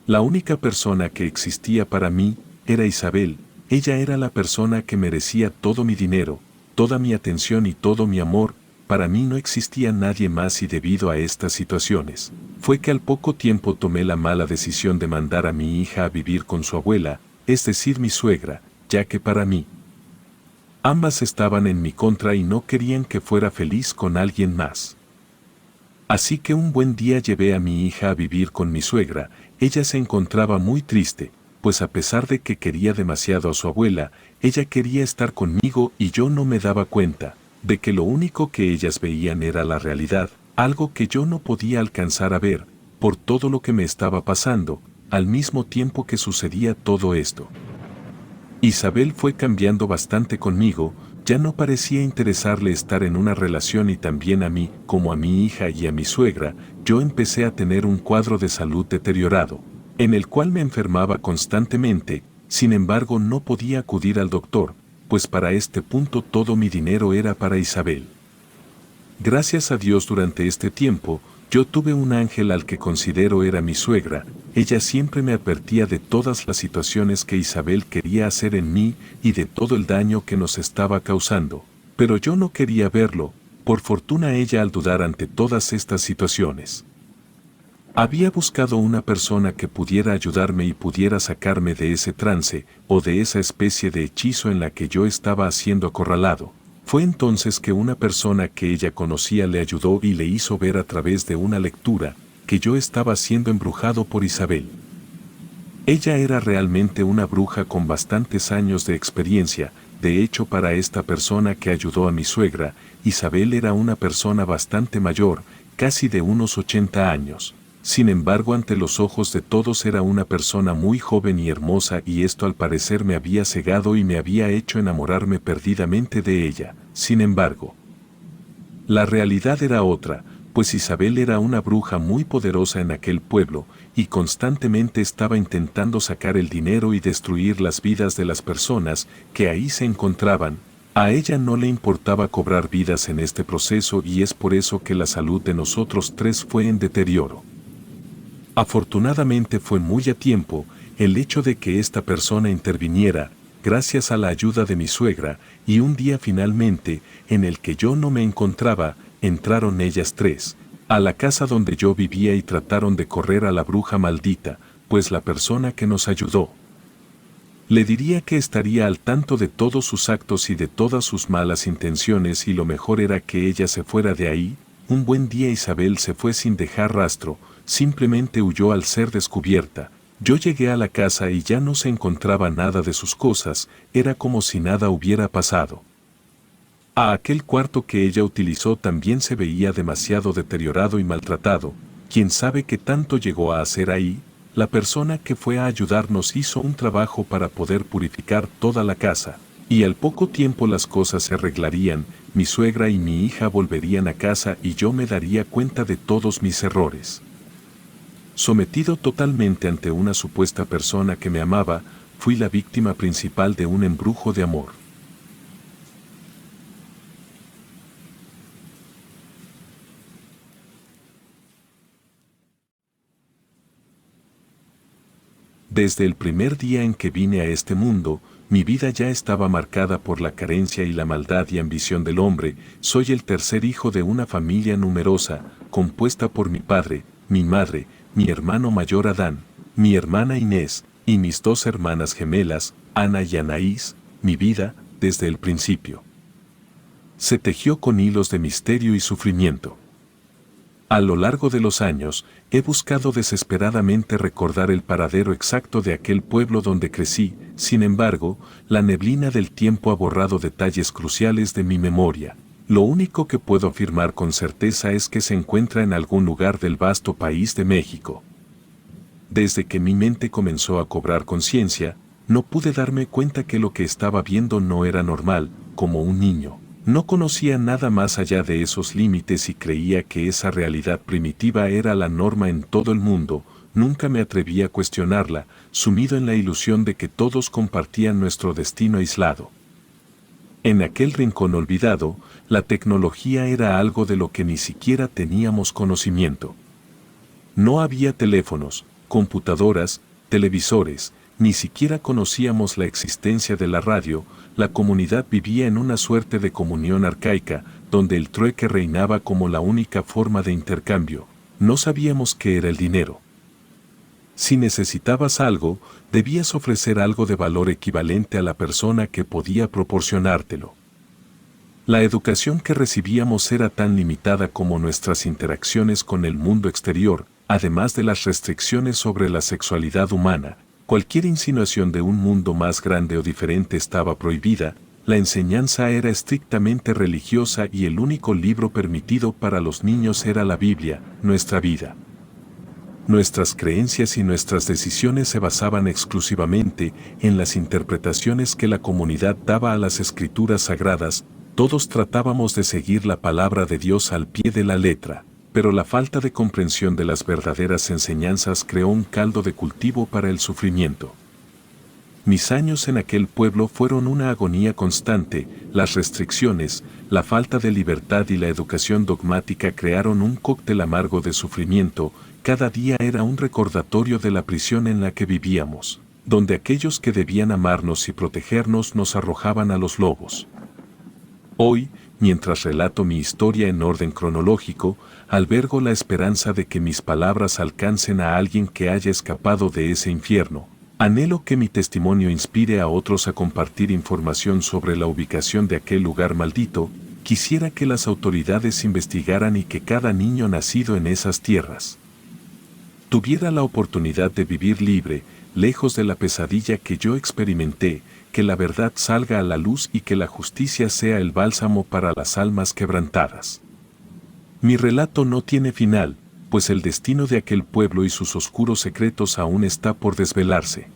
La única persona que existía para mí era Isabel. Ella era la persona que merecía todo mi dinero, toda mi atención y todo mi amor. Para mí no existía nadie más, y debido a estas situaciones, fue que al poco tiempo tomé la mala decisión de mandar a mi hija a vivir con su abuela, es decir, mi suegra, ya que para mí, ambas estaban en mi contra y no querían que fuera feliz con alguien más. Así que un buen día llevé a mi hija a vivir con mi suegra. Ella se encontraba muy triste, pues a pesar de que quería demasiado a su abuela, ella quería estar conmigo y yo no me daba cuenta de que lo único que ellas veían era la realidad, algo que yo no podía alcanzar a ver, por todo lo que me estaba pasando, al mismo tiempo que sucedía todo esto. Isabel fue cambiando bastante conmigo, ya no parecía interesarle estar en una relación, y también a mí, como a mi hija y a mi suegra. Yo empecé a tener un cuadro de salud deteriorado, en el cual me enfermaba constantemente. Sin embargo no podía acudir al doctor, pues para este punto todo mi dinero era para Isabel. Gracias a Dios, durante este tiempo Yo tuve un ángel al que considero era mi suegra. Ella siempre me advertía de todas las situaciones que Isabel quería hacer en mí y de todo el daño que nos estaba causando. Pero yo no quería verlo, por fortuna ella al dudar ante todas estas situaciones. Había buscado una persona que pudiera ayudarme y pudiera sacarme de ese trance o de esa especie de hechizo en la que yo estaba siendo acorralado. Fue entonces que una persona que ella conocía le ayudó y le hizo ver a través de una lectura que yo estaba siendo embrujado por Isabel. Ella era realmente una bruja con bastantes años de experiencia. De hecho, para esta persona que ayudó a mi suegra, Isabel era una persona bastante mayor, casi de unos 80 años. Sin embargo, ante los ojos de todos era una persona muy joven y hermosa, y esto al parecer me había cegado y me había hecho enamorarme perdidamente de ella. Sin embargo, la realidad era otra, pues Isabel era una bruja muy poderosa en aquel pueblo, y constantemente estaba intentando sacar el dinero y destruir las vidas de las personas que ahí se encontraban. A ella no le importaba cobrar vidas en este proceso, y es por eso que la salud de nosotros tres fue en deterioro. Afortunadamente fue muy a tiempo el hecho de que esta persona interviniera, gracias a la ayuda de mi suegra, y un día finalmente, en el que yo no me encontraba, entraron ellas tres a la casa donde yo vivía y trataron de correr a la bruja maldita, pues la persona que nos ayudó le diría que estaría al tanto de todos sus actos y de todas sus malas intenciones, y lo mejor era que ella se fuera de ahí. Un buen día Isabel se fue sin dejar rastro, simplemente huyó al ser descubierta. Yo llegué a la casa y ya no se encontraba nada de sus cosas, era como si nada hubiera pasado. A aquel cuarto que ella utilizó también se veía demasiado deteriorado y maltratado. ¿Quién sabe qué tanto llegó a hacer ahí? La persona que fue a ayudarnos hizo un trabajo para poder purificar toda la casa, y al poco tiempo las cosas se arreglarían, mi suegra y mi hija volverían a casa y yo me daría cuenta de todos mis errores. Sometido totalmente ante una supuesta persona que me amaba, fui la víctima principal de un embrujo de amor. Desde el primer día en que vine a este mundo, mi vida ya estaba marcada por la carencia y la maldad y ambición del hombre. Soy el tercer hijo de una familia numerosa, compuesta por mi padre, mi madre, mi hermano mayor Adán, mi hermana Inés, y mis dos hermanas gemelas, Ana y Anaís. Mi vida, desde el principio, se tejió con hilos de misterio y sufrimiento. A lo largo de los años, he buscado desesperadamente recordar el paradero exacto de aquel pueblo donde crecí. Sin embargo, la neblina del tiempo ha borrado detalles cruciales de mi memoria. Lo único que puedo afirmar con certeza es que se encuentra en algún lugar del vasto país de México. Desde que mi mente comenzó a cobrar conciencia, no pude darme cuenta que lo que estaba viendo no era normal. Como un niño, no conocía nada más allá de esos límites y creía que esa realidad primitiva era la norma en todo el mundo. Nunca me atreví a cuestionarla, sumido en la ilusión de que todos compartían nuestro destino aislado. En aquel rincón olvidado, la tecnología era algo de lo que ni siquiera teníamos conocimiento. No había teléfonos, computadoras, televisores, ni siquiera conocíamos la existencia de la radio. La comunidad vivía en una suerte de comunión arcaica, donde el trueque reinaba como la única forma de intercambio. No sabíamos qué era el dinero. Si necesitabas algo, debías ofrecer algo de valor equivalente a la persona que podía proporcionártelo. La educación que recibíamos era tan limitada como nuestras interacciones con el mundo exterior, además de las restricciones sobre la sexualidad humana. Cualquier insinuación de un mundo más grande o diferente estaba prohibida. La enseñanza era estrictamente religiosa y el único libro permitido para los niños era la Biblia. Nuestra vida, nuestras creencias y nuestras decisiones se basaban exclusivamente en las interpretaciones que la comunidad daba a las escrituras sagradas. Todos tratábamos de seguir la palabra de Dios al pie de la letra, pero la falta de comprensión de las verdaderas enseñanzas creó un caldo de cultivo para el sufrimiento. Mis años en aquel pueblo fueron una agonía constante, las restricciones, la falta de libertad y la educación dogmática crearon un cóctel amargo de sufrimiento, cada día era un recordatorio de la prisión en la que vivíamos, donde aquellos que debían amarnos y protegernos nos arrojaban a los lobos. Hoy, mientras relato mi historia en orden cronológico, albergo la esperanza de que mis palabras alcancen a alguien que haya escapado de ese infierno. Anhelo que mi testimonio inspire a otros a compartir información sobre la ubicación de aquel lugar maldito. Quisiera que las autoridades investigaran y que cada niño nacido en esas tierras tuviera la oportunidad de vivir libre, lejos de la pesadilla que yo experimenté, que la verdad salga a la luz y que la justicia sea el bálsamo para las almas quebrantadas. Mi relato no tiene final, pues el destino de aquel pueblo y sus oscuros secretos aún está por desvelarse.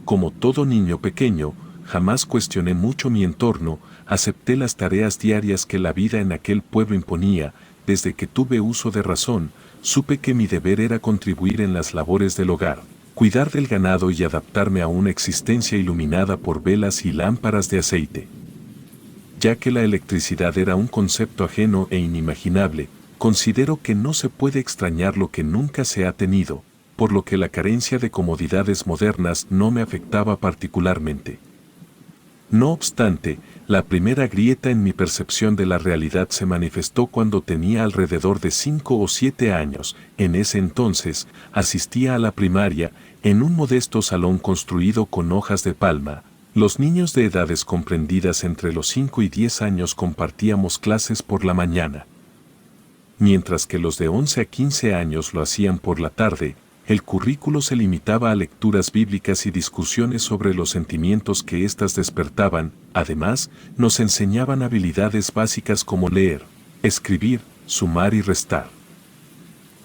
Como todo niño pequeño, jamás cuestioné mucho mi entorno, acepté las tareas diarias que la vida en aquel pueblo imponía. Desde que tuve uso de razón, supe que mi deber era contribuir en las labores del hogar, cuidar del ganado y adaptarme a una existencia iluminada por velas y lámparas de aceite. Ya que la electricidad era un concepto ajeno e inimaginable, considero que no se puede extrañar lo que nunca se ha tenido, por lo que la carencia de comodidades modernas no me afectaba particularmente. No obstante, la primera grieta en mi percepción de la realidad se manifestó cuando tenía alrededor de 5 o 7 años. En ese entonces, asistía a la primaria, en un modesto salón construido con hojas de palma. Los niños de edades comprendidas entre los 5 y 10 años compartíamos clases por la mañana. Mientras que los de 11 a 15 años lo hacían por la tarde, el currículo se limitaba a lecturas bíblicas y discusiones sobre los sentimientos que éstas despertaban. Además, nos enseñaban habilidades básicas como leer, escribir, sumar y restar.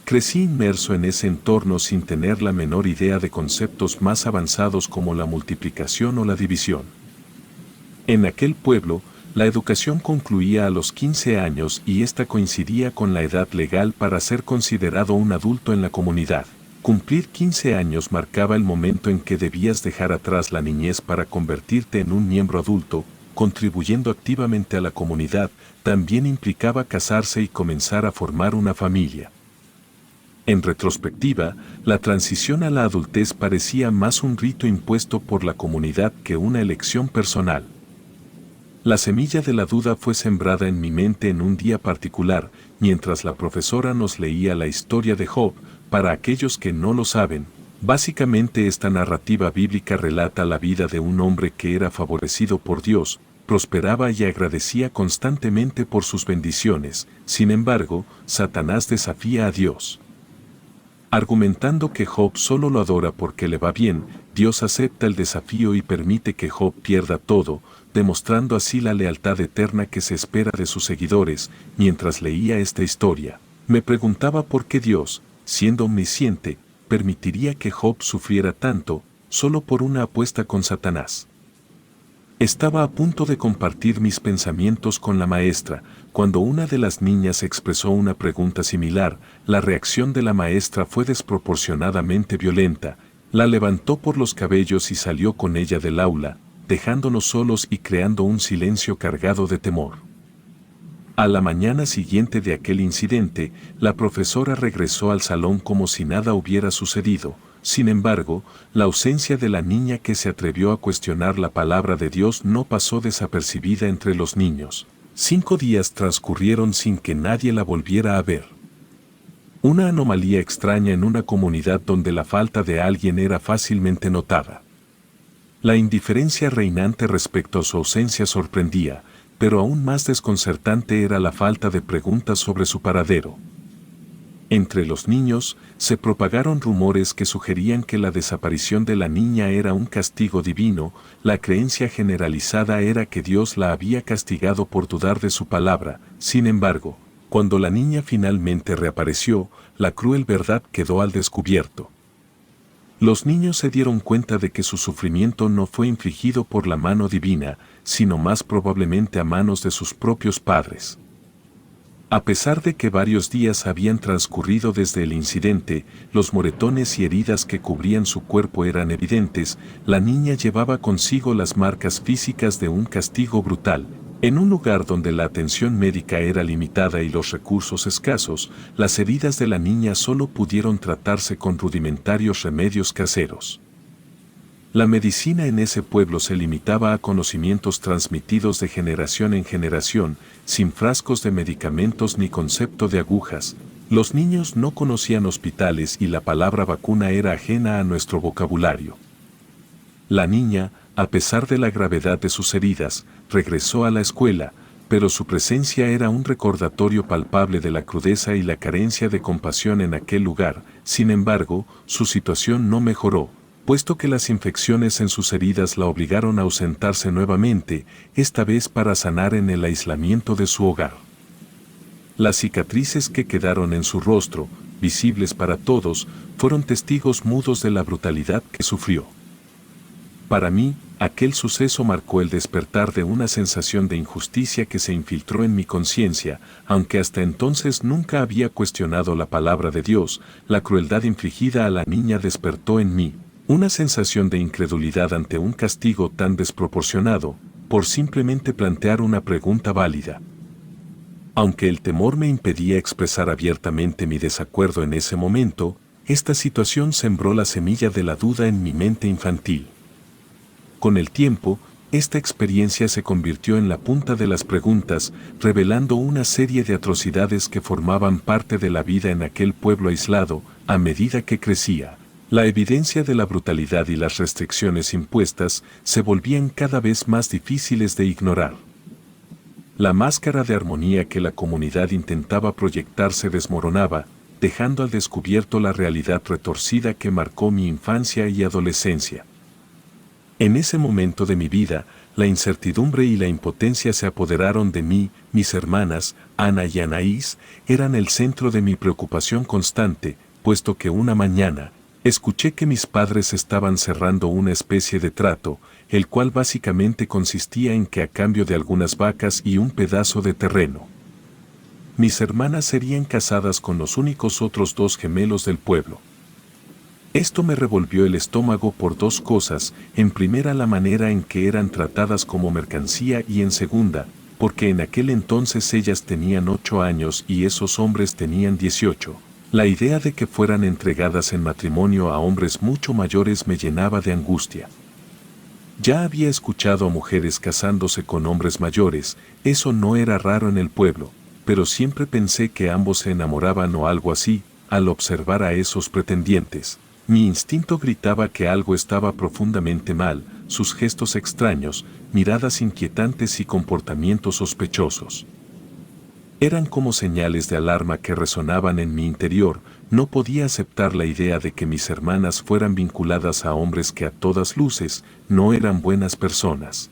Crecí inmerso en ese entorno sin tener la menor idea de conceptos más avanzados como la multiplicación o la división. En aquel pueblo, la educación concluía a los 15 años y esta coincidía con la edad legal para ser considerado un adulto en la comunidad. Cumplir 15 años marcaba el momento en que debías dejar atrás la niñez para convertirte en un miembro adulto, contribuyendo activamente a la comunidad. También implicaba casarse y comenzar a formar una familia. En retrospectiva, la transición a la adultez parecía más un rito impuesto por la comunidad que una elección personal. La semilla de la duda fue sembrada en mi mente en un día particular, mientras la profesora nos leía la historia de Job. Para aquellos que no lo saben, básicamente esta narrativa bíblica relata la vida de un hombre que era favorecido por Dios, prosperaba y agradecía constantemente por sus bendiciones. Sin embargo, Satanás desafía a Dios. Argumentando que Job solo lo adora porque le va bien, Dios acepta el desafío y permite que Job pierda todo, demostrando así la lealtad eterna que se espera de sus seguidores. Mientras leía esta historia, me preguntaba por qué Dios, siendo omnisciente, permitiría que Job sufriera tanto, solo por una apuesta con Satanás. Estaba a punto de compartir mis pensamientos con la maestra, cuando una de las niñas expresó una pregunta similar. La reacción de la maestra fue desproporcionadamente violenta, la levantó por los cabellos y salió con ella del aula, dejándonos solos y creando un silencio cargado de temor. A la mañana siguiente de aquel incidente, la profesora regresó al salón como si nada hubiera sucedido. Sin embargo, la ausencia de la niña que se atrevió a cuestionar la palabra de Dios no pasó desapercibida entre los niños. 5 días transcurrieron sin que nadie la volviera a ver. Una anomalía extraña en una comunidad donde la falta de alguien era fácilmente notada. La indiferencia reinante respecto a su ausencia sorprendía, pero aún más desconcertante era la falta de preguntas sobre su paradero. Entre los niños, se propagaron rumores que sugerían que la desaparición de la niña era un castigo divino. La creencia generalizada era que Dios la había castigado por dudar de su palabra. Sin embargo, cuando la niña finalmente reapareció, la cruel verdad quedó al descubierto. Los niños se dieron cuenta de que su sufrimiento no fue infligido por la mano divina, sino más probablemente a manos de sus propios padres. A pesar de que varios días habían transcurrido desde el incidente, los moretones y heridas que cubrían su cuerpo eran evidentes, la niña llevaba consigo las marcas físicas de un castigo brutal. En un lugar donde la atención médica era limitada y los recursos escasos, las heridas de la niña solo pudieron tratarse con rudimentarios remedios caseros. La medicina en ese pueblo se limitaba a conocimientos transmitidos de generación en generación, sin frascos de medicamentos ni concepto de agujas. Los niños no conocían hospitales y la palabra vacuna era ajena a nuestro vocabulario. La niña, a pesar de la gravedad de sus heridas, regresó a la escuela, pero su presencia era un recordatorio palpable de la crudeza y la carencia de compasión en aquel lugar. Sin embargo, su situación no mejoró, puesto que las infecciones en sus heridas la obligaron a ausentarse nuevamente, esta vez para sanar en el aislamiento de su hogar. Las cicatrices que quedaron en su rostro, visibles para todos, fueron testigos mudos de la brutalidad que sufrió. Para mí, aquel suceso marcó el despertar de una sensación de injusticia que se infiltró en mi conciencia, aunque hasta entonces nunca había cuestionado la palabra de Dios. La crueldad infligida a la niña despertó en mí una sensación de incredulidad ante un castigo tan desproporcionado, por simplemente plantear una pregunta válida. Aunque el temor me impedía expresar abiertamente mi desacuerdo en ese momento, esta situación sembró la semilla de la duda en mi mente infantil. Con el tiempo, esta experiencia se convirtió en la punta de las preguntas, revelando una serie de atrocidades que formaban parte de la vida en aquel pueblo aislado. A medida que crecía, la evidencia de la brutalidad y las restricciones impuestas se volvían cada vez más difíciles de ignorar. La máscara de armonía que la comunidad intentaba proyectar se desmoronaba, dejando al descubierto la realidad retorcida que marcó mi infancia y adolescencia. En ese momento de mi vida, la incertidumbre y la impotencia se apoderaron de mí. Mis hermanas, Ana y Anaís, eran el centro de mi preocupación constante, puesto que una mañana, escuché que mis padres estaban cerrando una especie de trato, el cual básicamente consistía en que a cambio de algunas vacas y un pedazo de terreno, mis hermanas serían casadas con los únicos otros dos gemelos del pueblo. Esto me revolvió el estómago por dos cosas: en primera, la manera en que eran tratadas como mercancía, y en segunda, porque en aquel entonces ellas tenían 8 años y esos hombres tenían 18. La idea de que fueran entregadas en matrimonio a hombres mucho mayores me llenaba de angustia. Ya había escuchado a mujeres casándose con hombres mayores, eso no era raro en el pueblo, pero siempre pensé que ambos se enamoraban o algo así. Al observar a esos pretendientes, mi instinto gritaba que algo estaba profundamente mal: sus gestos extraños, miradas inquietantes y comportamientos sospechosos eran como señales de alarma que resonaban en mi interior. No podía aceptar la idea de que mis hermanas fueran vinculadas a hombres que a todas luces no eran buenas personas.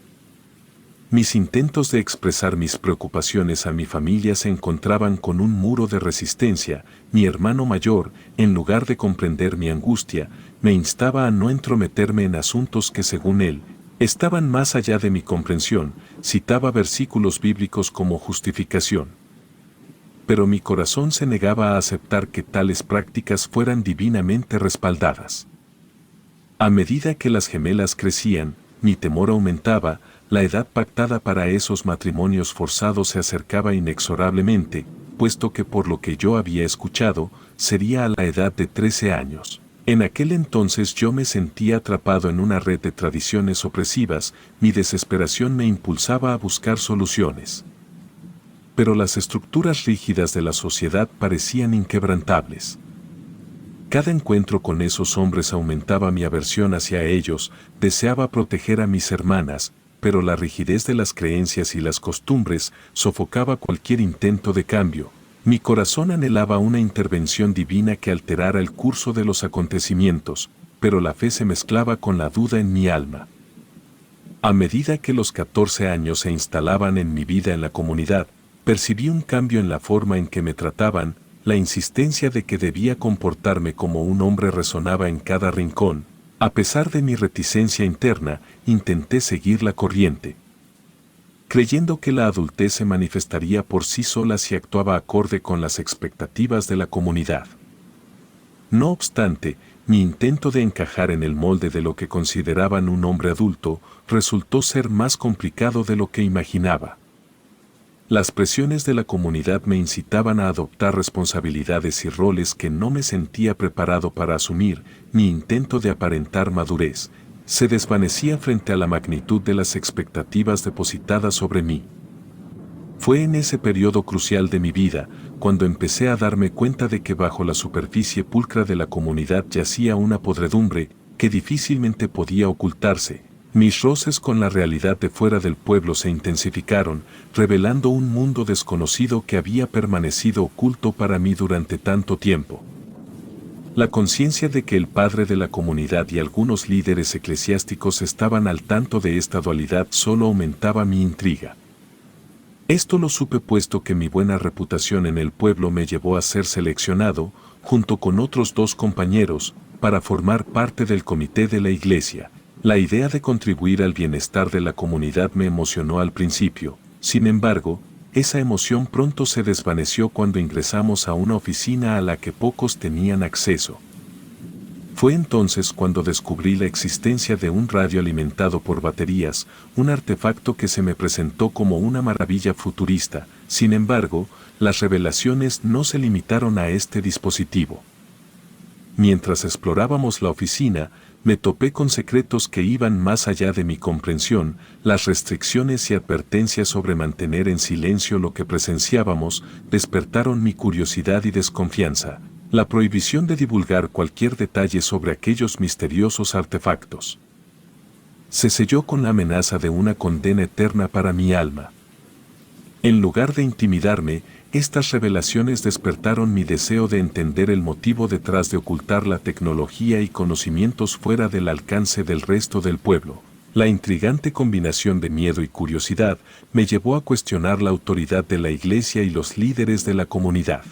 Mis intentos de expresar mis preocupaciones a mi familia se encontraban con un muro de resistencia. Mi hermano mayor, en lugar de comprender mi angustia, me instaba a no entrometerme en asuntos que, según él, estaban más allá de mi comprensión. Citaba versículos bíblicos como justificación. Pero mi corazón se negaba a aceptar que tales prácticas fueran divinamente respaldadas. A medida que las gemelas crecían, mi temor aumentaba. La edad pactada para esos matrimonios forzados se acercaba inexorablemente, puesto que, por lo que yo había escuchado, sería a la edad de 13 años. En aquel entonces yo me sentía atrapado en una red de tradiciones opresivas. Mi desesperación me impulsaba a buscar soluciones. Pero las estructuras rígidas de la sociedad parecían inquebrantables. Cada encuentro con esos hombres aumentaba mi aversión hacia ellos. Deseaba proteger a mis hermanas, pero la rigidez de las creencias y las costumbres sofocaba cualquier intento de cambio. Mi corazón anhelaba una intervención divina que alterara el curso de los acontecimientos, pero la fe se mezclaba con la duda en mi alma. A medida que los 14 años se instalaban en mi vida en la comunidad, percibí un cambio en la forma en que me trataban. La insistencia de que debía comportarme como un hombre resonaba en cada rincón. A pesar de mi reticencia interna, intenté seguir la corriente. creyendo que la adultez se manifestaría por sí sola si actuaba acorde con las expectativas de la comunidad. No obstante, mi intento de encajar en el molde de lo que consideraban un hombre adulto resultó ser más complicado de lo que imaginaba. Las presiones de la comunidad me incitaban a adoptar responsabilidades y roles que no me sentía preparado para asumir. Mi intento de aparentar madurez se desvanecía frente a la magnitud de las expectativas depositadas sobre mí. Fue en ese periodo crucial de mi vida cuando empecé a darme cuenta de que bajo la superficie pulcra de la comunidad yacía una podredumbre que difícilmente podía ocultarse. Mis roces con la realidad de fuera del pueblo se intensificaron, revelando un mundo desconocido que había permanecido oculto para mí durante tanto tiempo. La conciencia de que el padre de la comunidad y algunos líderes eclesiásticos estaban al tanto de esta dualidad solo aumentaba mi intriga. Esto lo supe puesto que mi buena reputación en el pueblo me llevó a ser seleccionado, junto con otros 2 compañeros, para formar parte del comité de la iglesia. La idea de contribuir al bienestar de la comunidad me emocionó al principio. Sin embargo, esa emoción pronto se desvaneció cuando ingresamos a una oficina a la que pocos tenían acceso. Fue entonces cuando descubrí la existencia de un radio alimentado por baterías, un artefacto que se me presentó como una maravilla futurista. Sin embargo, las revelaciones no se limitaron a este dispositivo. Mientras explorábamos la oficina, me topé con secretos que iban más allá de mi comprensión. Las restricciones y advertencias sobre mantener en silencio lo que presenciábamos despertaron mi curiosidad y desconfianza. La prohibición de divulgar cualquier detalle sobre aquellos misteriosos artefactos se selló con la amenaza de una condena eterna para mi alma. En lugar de intimidarme, estas revelaciones despertaron mi deseo de entender el motivo detrás de ocultar la tecnología y conocimientos fuera del alcance del resto del pueblo. La intrigante combinación de miedo y curiosidad me llevó a cuestionar la autoridad de la iglesia y los líderes de la comunidad.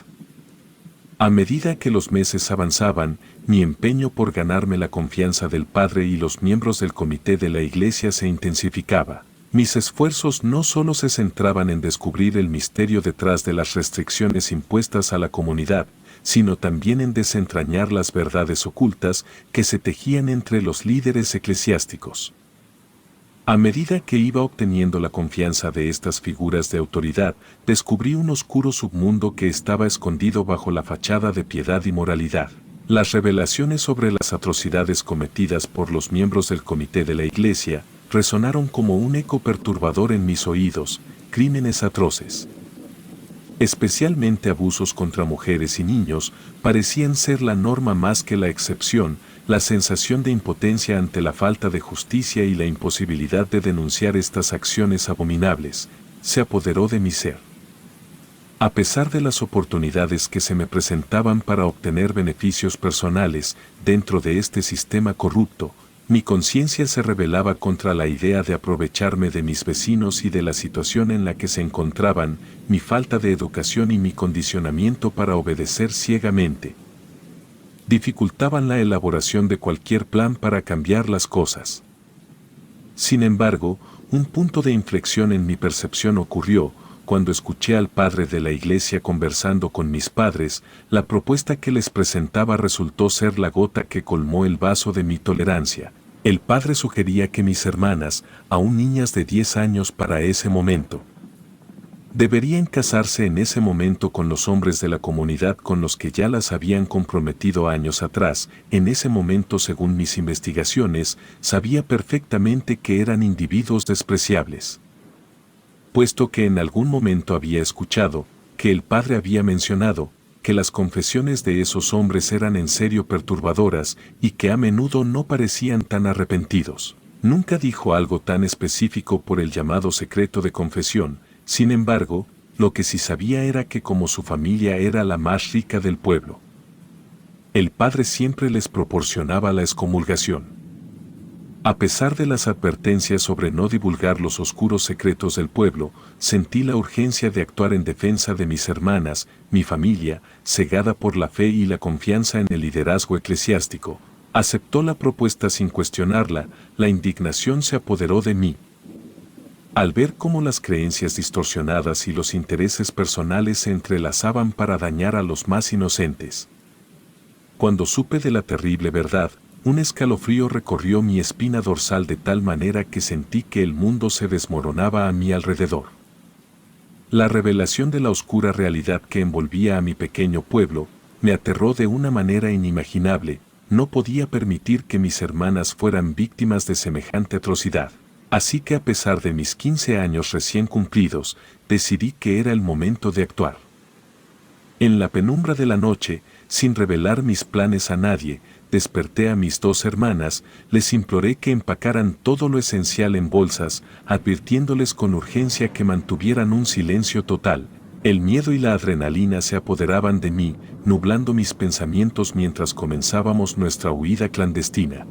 A medida que los meses avanzaban, mi empeño por ganarme la confianza del padre y los miembros del comité de la iglesia se intensificaba. Mis esfuerzos no solo se centraban en descubrir el misterio detrás de las restricciones impuestas a la comunidad, sino también en desentrañar las verdades ocultas que se tejían entre los líderes eclesiásticos. A medida que iba obteniendo la confianza de estas figuras de autoridad, descubrí un oscuro submundo que estaba escondido bajo la fachada de piedad y moralidad. Las revelaciones sobre las atrocidades cometidas por los miembros del comité de la iglesia resonaron como un eco perturbador en mis oídos. Crímenes atroces, especialmente abusos contra mujeres y niños, parecían ser la norma más que la excepción. La sensación de impotencia ante la falta de justicia y la imposibilidad de denunciar estas acciones abominables se apoderó de mi ser. A pesar de las oportunidades que se me presentaban para obtener beneficios personales dentro de este sistema corrupto, mi conciencia se rebelaba contra la idea de aprovecharme de mis vecinos y de la situación en la que se encontraban. Mi falta de educación y mi condicionamiento para obedecer ciegamente dificultaban la elaboración de cualquier plan para cambiar las cosas. Sin embargo, un punto de inflexión en mi percepción ocurrió cuando escuché al padre de la iglesia conversando con mis padres. La propuesta que les presentaba resultó ser la gota que colmó el vaso de mi tolerancia. El padre sugería que mis hermanas, aún niñas de 10 años para ese momento, deberían casarse en ese momento con los hombres de la comunidad con los que ya las habían comprometido años atrás. En ese momento, según mis investigaciones, sabía perfectamente que eran individuos despreciables, puesto que en algún momento había escuchado que el padre había mencionado que las confesiones de esos hombres eran en serio perturbadoras y que a menudo no parecían tan arrepentidos. Nunca dijo algo tan específico por el llamado secreto de confesión. Sin embargo, lo que sí sabía era que como su familia era la más rica del pueblo, el padre siempre les proporcionaba la excomulgación. A pesar de las advertencias sobre no divulgar los oscuros secretos del pueblo, sentí la urgencia de actuar en defensa de mis hermanas. Mi familia, cegada por la fe y la confianza en el liderazgo eclesiástico, aceptó la propuesta sin cuestionarla. La indignación se apoderó de mí. Al ver cómo las creencias distorsionadas y los intereses personales se entrelazaban para dañar a los más inocentes. Cuando supe de la terrible verdad, un escalofrío recorrió mi espina dorsal de tal manera que sentí que el mundo se desmoronaba a mi alrededor. La revelación de la oscura realidad que envolvía a mi pequeño pueblo me aterró de una manera inimaginable. No podía permitir que mis hermanas fueran víctimas de semejante atrocidad. Así que a pesar de mis 15 años recién cumplidos, decidí que era el momento de actuar. En la penumbra de la noche, sin revelar mis planes a nadie, desperté a mis 2 hermanas, les imploré que empacaran todo lo esencial en bolsas, advirtiéndoles con urgencia que mantuvieran un silencio total. El miedo y la adrenalina se apoderaban de mí, nublando mis pensamientos mientras comenzábamos nuestra huida clandestina.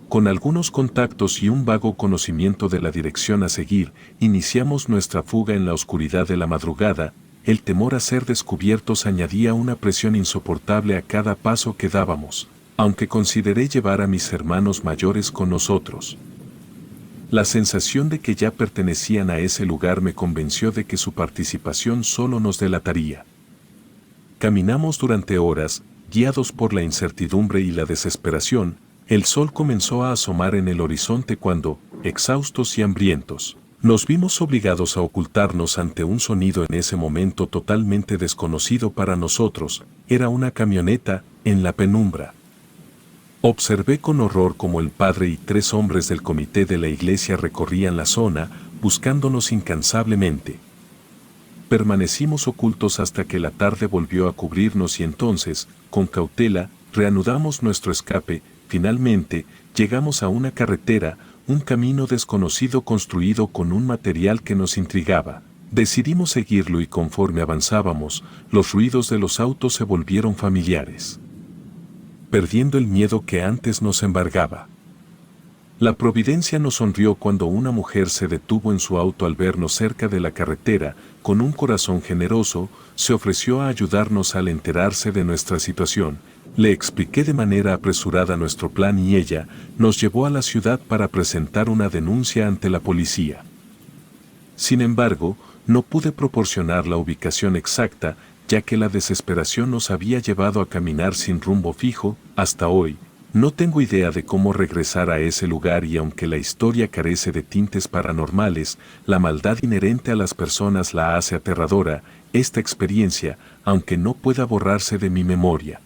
Con algunos contactos y un vago conocimiento de la dirección a seguir, iniciamos nuestra fuga en la oscuridad de la madrugada. El temor a ser descubiertos añadía una presión insoportable a cada paso que dábamos, aunque consideré llevar a mis hermanos mayores con nosotros. La sensación de que ya pertenecían a ese lugar me convenció de que su participación solo nos delataría. Caminamos durante horas, guiados por la incertidumbre y la desesperación. El sol comenzó a asomar en el horizonte cuando, exhaustos y hambrientos, nos vimos obligados a ocultarnos ante un sonido en ese momento totalmente desconocido para nosotros. Era una camioneta, en la penumbra. Observé con horror cómo el padre y 3 hombres del comité de la iglesia recorrían la zona, buscándonos incansablemente. Permanecimos ocultos hasta que la tarde volvió a cubrirnos y entonces, con cautela, reanudamos nuestro escape. Finalmente, llegamos a una carretera, un camino desconocido construido con un material que nos intrigaba. Decidimos seguirlo y conforme avanzábamos, los ruidos de los autos se volvieron familiares, perdiendo el miedo que antes nos embargaba. La providencia nos sonrió cuando una mujer se detuvo en su auto al vernos cerca de la carretera. Con un corazón generoso, se ofreció a ayudarnos al enterarse de nuestra situación. Le expliqué de manera apresurada nuestro plan y ella nos llevó a la ciudad para presentar una denuncia ante la policía. Sin embargo, no pude proporcionar la ubicación exacta, ya que la desesperación nos había llevado a caminar sin rumbo fijo. Hasta hoy, no tengo idea de cómo regresar a ese lugar y aunque la historia carece de tintes paranormales, la maldad inherente a las personas la hace aterradora. Esta experiencia, aunque no pueda borrarse de mi memoria,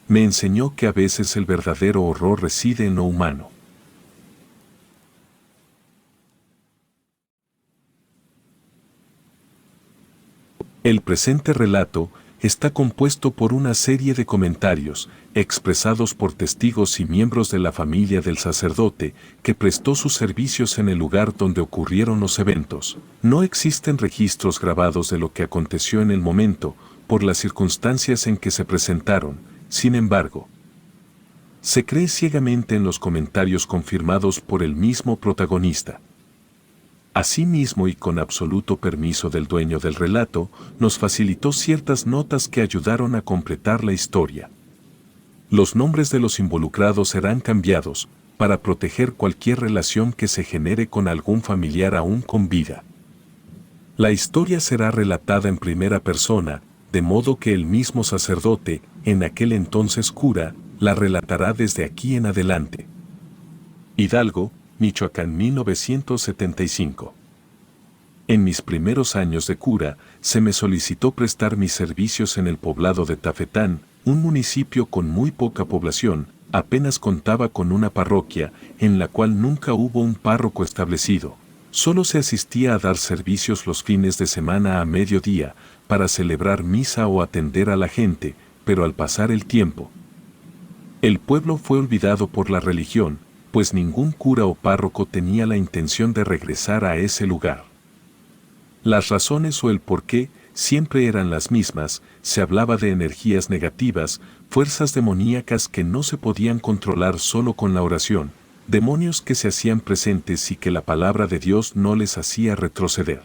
me enseñó que a veces el verdadero horror reside en lo humano. El presente relato está compuesto por una serie de comentarios expresados por testigos y miembros de la familia del sacerdote que prestó sus servicios en el lugar donde ocurrieron los eventos. No existen registros grabados de lo que aconteció en el momento, por las circunstancias en que se presentaron. Sin embargo, se cree ciegamente en los comentarios confirmados por el mismo protagonista. Asimismo y con absoluto permiso del dueño del relato, nos facilitó ciertas notas que ayudaron a completar la historia. Los nombres de los involucrados serán cambiados, para proteger cualquier relación que se genere con algún familiar aún con vida. La historia será relatada en primera persona, de modo que el mismo sacerdote, en aquel entonces cura, la relatará desde aquí en adelante. Hidalgo, Michoacán, 1975. En mis primeros años de cura, se me solicitó prestar mis servicios en el poblado de Tafetán, un municipio con muy poca población. Apenas contaba con una parroquia, en la cual nunca hubo un párroco establecido. Solo se asistía a dar servicios los fines de semana a mediodía, para celebrar misa o atender a la gente, pero al pasar el tiempo, el pueblo fue olvidado por la religión, pues ningún cura o párroco tenía la intención de regresar a ese lugar. Las razones o el porqué siempre eran las mismas. Se hablaba de energías negativas, fuerzas demoníacas que no se podían controlar solo con la oración, demonios que se hacían presentes y que la palabra de Dios no les hacía retroceder.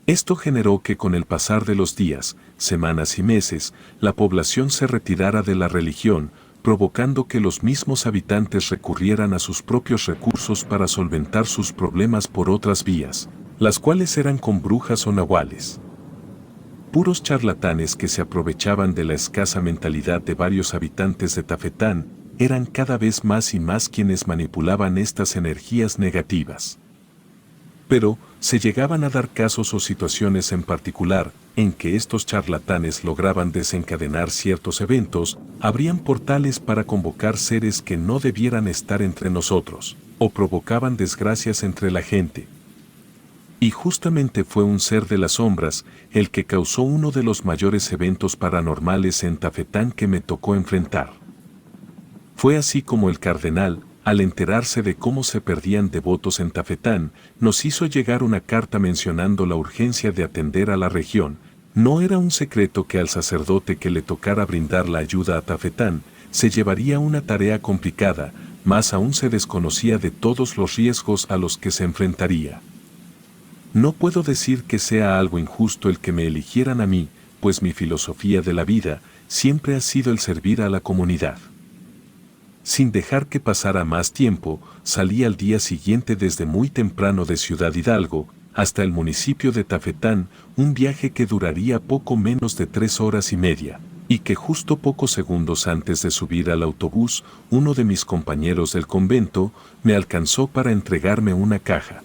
Esto generó que con el pasar de los días, semanas y meses, la población se retirara de la religión. provocando que los mismos habitantes recurrieran a sus propios recursos para solventar sus problemas por otras vías, las cuales eran con brujas o nahuales. Puros charlatanes que se aprovechaban de la escasa mentalidad de varios habitantes de Tafetán, eran cada vez más y más quienes manipulaban estas energías negativas. Pero, se llegaban a dar casos o situaciones en particular, en que estos charlatanes lograban desencadenar ciertos eventos, abrían portales para convocar seres que no debieran estar entre nosotros, o provocaban desgracias entre la gente. Y justamente fue un ser de las sombras, el que causó uno de los mayores eventos paranormales en Tafetán que me tocó enfrentar. Fue así como el cardenal, al enterarse de cómo se perdían devotos en Tafetán, nos hizo llegar una carta mencionando la urgencia de atender a la región. No era un secreto que al sacerdote que le tocara brindar la ayuda a Tafetán, se llevaría una tarea complicada, más aún se desconocía de todos los riesgos a los que se enfrentaría. No puedo decir que sea algo injusto el que me eligieran a mí, pues mi filosofía de la vida siempre ha sido el servir a la comunidad. Sin dejar que pasara más tiempo, salí al día siguiente desde muy temprano de Ciudad Hidalgo, hasta el municipio de Tafetán, un viaje que duraría poco menos de 3 horas y media, y que justo pocos segundos antes de subir al autobús, uno de mis compañeros del convento me alcanzó para entregarme una caja,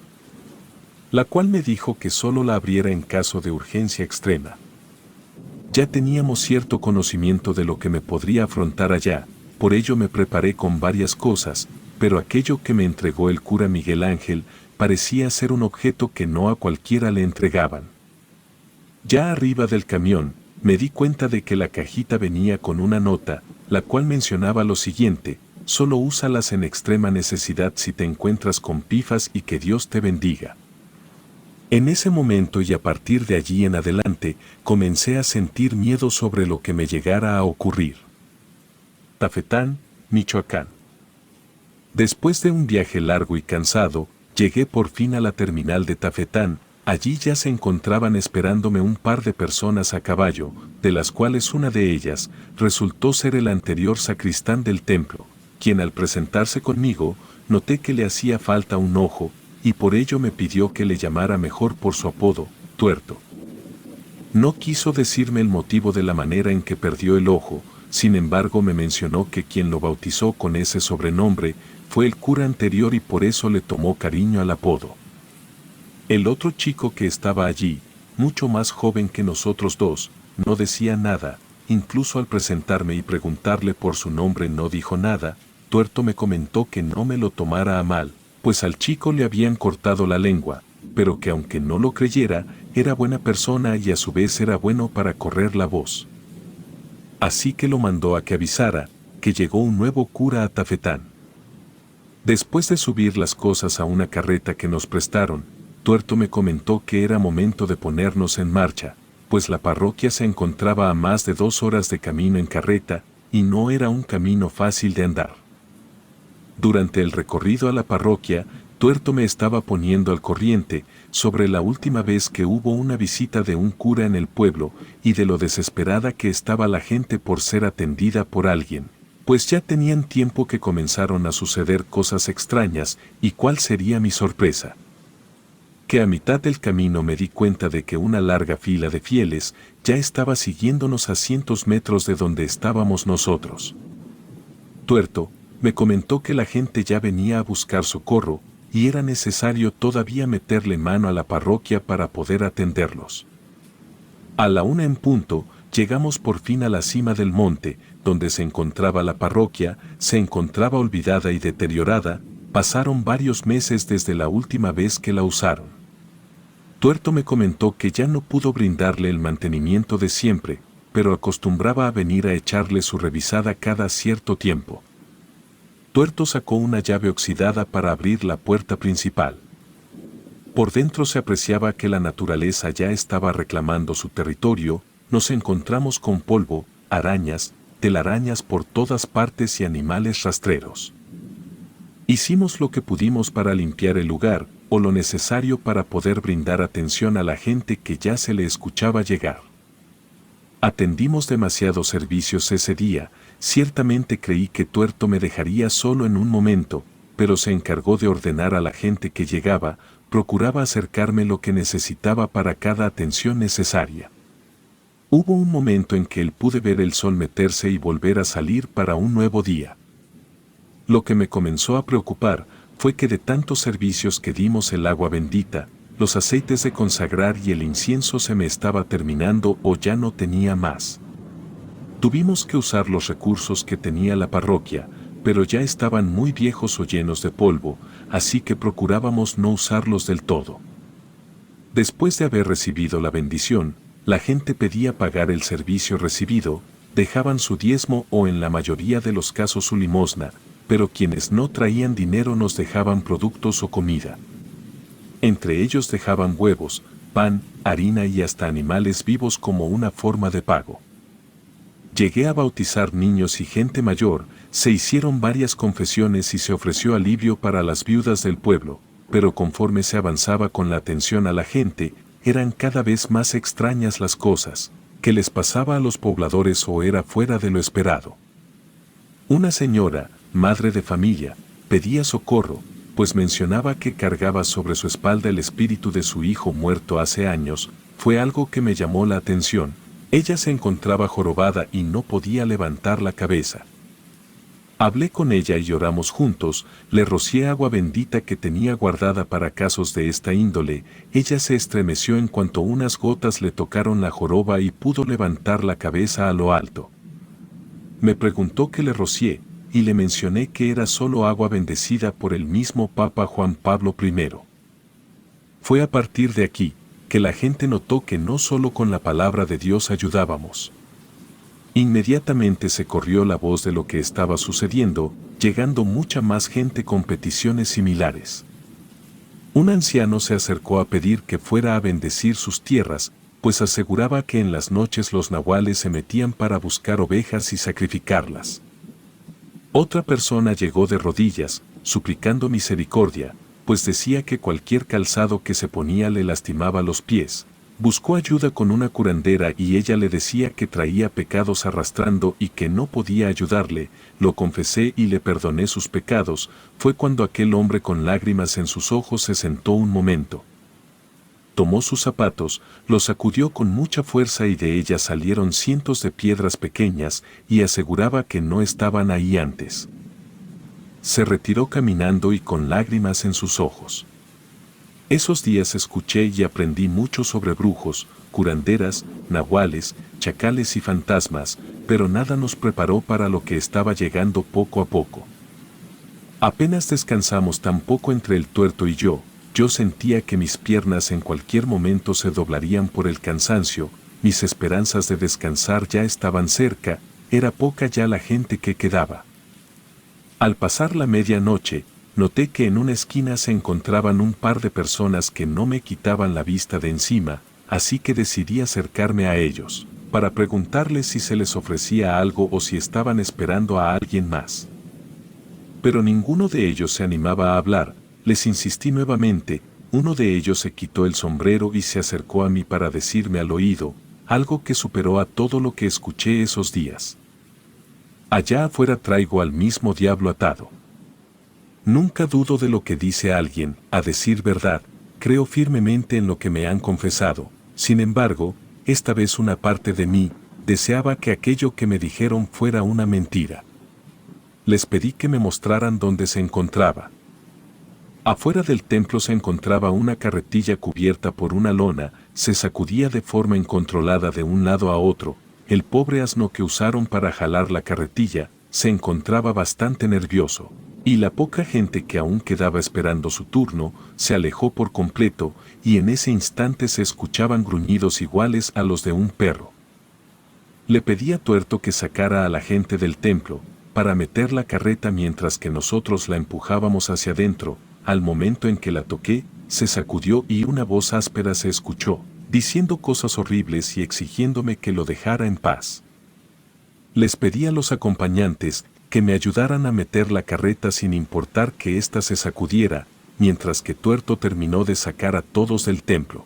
la cual me dijo que solo la abriera en caso de urgencia extrema. Ya teníamos cierto conocimiento de lo que me podría afrontar allá, por ello me preparé con varias cosas, pero aquello que me entregó el cura Miguel Ángel parecía ser un objeto que no a cualquiera le entregaban. Ya arriba del camión, me di cuenta de que la cajita venía con una nota, la cual mencionaba lo siguiente: solo úsalas en extrema necesidad si te encuentras con pifas y que Dios te bendiga. En ese momento y a partir de allí en adelante, comencé a sentir miedo sobre lo que me llegara a ocurrir. Tafetán, Michoacán. Después de un viaje largo y cansado, llegué por fin a la terminal de Tafetán. Allí ya se encontraban esperándome un par de personas a caballo, de las cuales una de ellas resultó ser el anterior sacristán del templo, quien al presentarse conmigo, noté que le hacía falta un ojo, y por ello me pidió que le llamara mejor por su apodo, Tuerto. No quiso decirme el motivo de la manera en que perdió el ojo. Sin embargo, me mencionó que quien lo bautizó con ese sobrenombre fue el cura anterior y por eso le tomó cariño al apodo. El otro chico que estaba allí, mucho más joven que nosotros dos, no decía nada, incluso al presentarme y preguntarle por su nombre no dijo nada. Tuerto me comentó que no me lo tomara a mal, pues al chico le habían cortado la lengua, pero que aunque no lo creyera, era buena persona y a su vez era bueno para correr la voz. Así que lo mandó a que avisara que llegó un nuevo cura a Tafetán. Después de subir las cosas a una carreta que nos prestaron, Tuerto me comentó que era momento de ponernos en marcha, pues la parroquia se encontraba a más de 2 horas de camino en carreta, y no era un camino fácil de andar. Durante el recorrido a la parroquia, Tuerto me estaba poniendo al corriente sobre la última vez que hubo una visita de un cura en el pueblo y de lo desesperada que estaba la gente por ser atendida por alguien, pues ya tenían tiempo que comenzaron a suceder cosas extrañas. ¿Y cuál sería mi sorpresa? Que a mitad del camino me di cuenta de que una larga fila de fieles ya estaba siguiéndonos a cientos metros de donde estábamos nosotros. Tuerto me comentó que la gente ya venía a buscar socorro, y era necesario todavía meterle mano a la parroquia para poder atenderlos. A la 1 en punto, llegamos por fin a la cima del monte, donde se encontraba la parroquia. Se encontraba olvidada y deteriorada, pasaron varios meses desde la última vez que la usaron. Tuerto me comentó que ya no pudo brindarle el mantenimiento de siempre, pero acostumbraba a venir a echarle su revisada cada cierto tiempo. Tuerto sacó una llave oxidada para abrir la puerta principal. Por dentro se apreciaba que la naturaleza ya estaba reclamando su territorio. Nos encontramos con polvo, arañas, telarañas por todas partes y animales rastreros. Hicimos lo que pudimos para limpiar el lugar, o lo necesario para poder brindar atención a la gente que ya se le escuchaba llegar. Atendimos demasiados servicios ese día, ciertamente creí que Tuerto me dejaría solo en un momento, pero se encargó de ordenar a la gente que llegaba, procuraba acercarme lo que necesitaba para cada atención necesaria. Hubo un momento en que él pude ver el sol meterse y volver a salir para un nuevo día. Lo que me comenzó a preocupar fue que de tantos servicios que dimos el agua bendita, los aceites de consagrar y el incienso se me estaba terminando o ya no tenía más. Tuvimos que usar los recursos que tenía la parroquia, pero ya estaban muy viejos o llenos de polvo, así que procurábamos no usarlos del todo. Después de haber recibido la bendición, la gente pedía pagar el servicio recibido, dejaban su diezmo o en la mayoría de los casos su limosna, pero quienes no traían dinero nos dejaban productos o comida. Entre ellos dejaban huevos, pan, harina y hasta animales vivos como una forma de pago. Llegué a bautizar niños y gente mayor, se hicieron varias confesiones y se ofreció alivio para las viudas del pueblo, pero conforme se avanzaba con la atención a la gente, eran cada vez más extrañas las cosas, que les pasaba a los pobladores o era fuera de lo esperado. Una señora, madre de familia, pedía socorro, pues mencionaba que cargaba sobre su espalda el espíritu de su hijo muerto hace años. Fue algo que me llamó la atención. Ella se encontraba jorobada y no podía levantar la cabeza. Hablé con ella y oramos juntos, le rocié agua bendita que tenía guardada para casos de esta índole. Ella se estremeció en cuanto unas gotas le tocaron la joroba y pudo levantar la cabeza a lo alto. Me preguntó qué le rocié, y le mencioné que era solo agua bendecida por el mismo Papa Juan Pablo I. Fue a partir de aquí que la gente notó que no solo con la palabra de Dios ayudábamos. Inmediatamente se corrió la voz de lo que estaba sucediendo, llegando mucha más gente con peticiones similares. Un anciano se acercó a pedir que fuera a bendecir sus tierras, pues aseguraba que en las noches los nahuales se metían para buscar ovejas y sacrificarlas. Otra persona llegó de rodillas, suplicando misericordia, pues decía que cualquier calzado que se ponía le lastimaba los pies. Buscó ayuda con una curandera y ella le decía que traía pecados arrastrando y que no podía ayudarle. Lo confesé y le perdoné sus pecados. Fue cuando aquel hombre con lágrimas en sus ojos se sentó un momento. Tomó sus zapatos, los sacudió con mucha fuerza y de ellas salieron cientos de piedras pequeñas y aseguraba que no estaban ahí antes. Se retiró caminando y con lágrimas en sus ojos. Esos días escuché y aprendí mucho sobre brujos, curanderas, nahuales, chacales y fantasmas, pero nada nos preparó para lo que estaba llegando poco a poco. Apenas descansamos tan poco entre el tuerto y yo sentía que mis piernas en cualquier momento se doblarían por el cansancio, mis esperanzas de descansar ya estaban cerca, era poca ya la gente que quedaba. Al pasar la medianoche, noté que en una esquina se encontraban un par de personas que no me quitaban la vista de encima, así que decidí acercarme a ellos, para preguntarles si se les ofrecía algo o si estaban esperando a alguien más. Pero ninguno de ellos se animaba a hablar. Les insistí nuevamente, uno de ellos se quitó el sombrero y se acercó a mí para decirme al oído, algo que superó a todo lo que escuché esos días. Allá afuera traigo al mismo diablo atado. Nunca dudo de lo que dice alguien, a decir verdad, creo firmemente en lo que me han confesado. Sin embargo, esta vez una parte de mí deseaba que aquello que me dijeron fuera una mentira. Les pedí que me mostraran dónde se encontraba. Afuera del templo se encontraba una carretilla cubierta por una lona, se sacudía de forma incontrolada de un lado a otro. El pobre asno que usaron para jalar la carretilla se encontraba bastante nervioso, y la poca gente que aún quedaba esperando su turno se alejó por completo, y en ese instante se escuchaban gruñidos iguales a los de un perro. Le pedí a Tuerto que sacara a la gente del templo, para meter la carreta mientras que nosotros la empujábamos hacia adentro. Al momento en que la toqué, se sacudió y una voz áspera se escuchó, diciendo cosas horribles y exigiéndome que lo dejara en paz. Les pedí a los acompañantes que me ayudaran a meter la carreta sin importar que ésta se sacudiera, mientras que Tuerto terminó de sacar a todos del templo.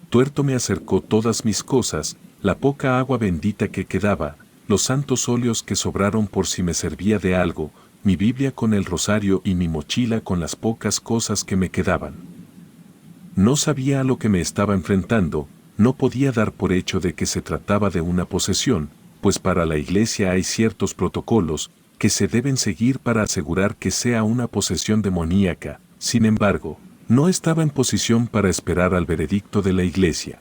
Tuerto me acercó todas mis cosas, la poca agua bendita que quedaba, los santos óleos que sobraron por si me servía de algo, mi Biblia con el rosario y mi mochila con las pocas cosas que me quedaban. No sabía a lo que me estaba enfrentando, no podía dar por hecho de que se trataba de una posesión, pues para la iglesia hay ciertos protocolos que se deben seguir para asegurar que sea una posesión demoníaca. Sin embargo, no estaba en posición para esperar al veredicto de la iglesia.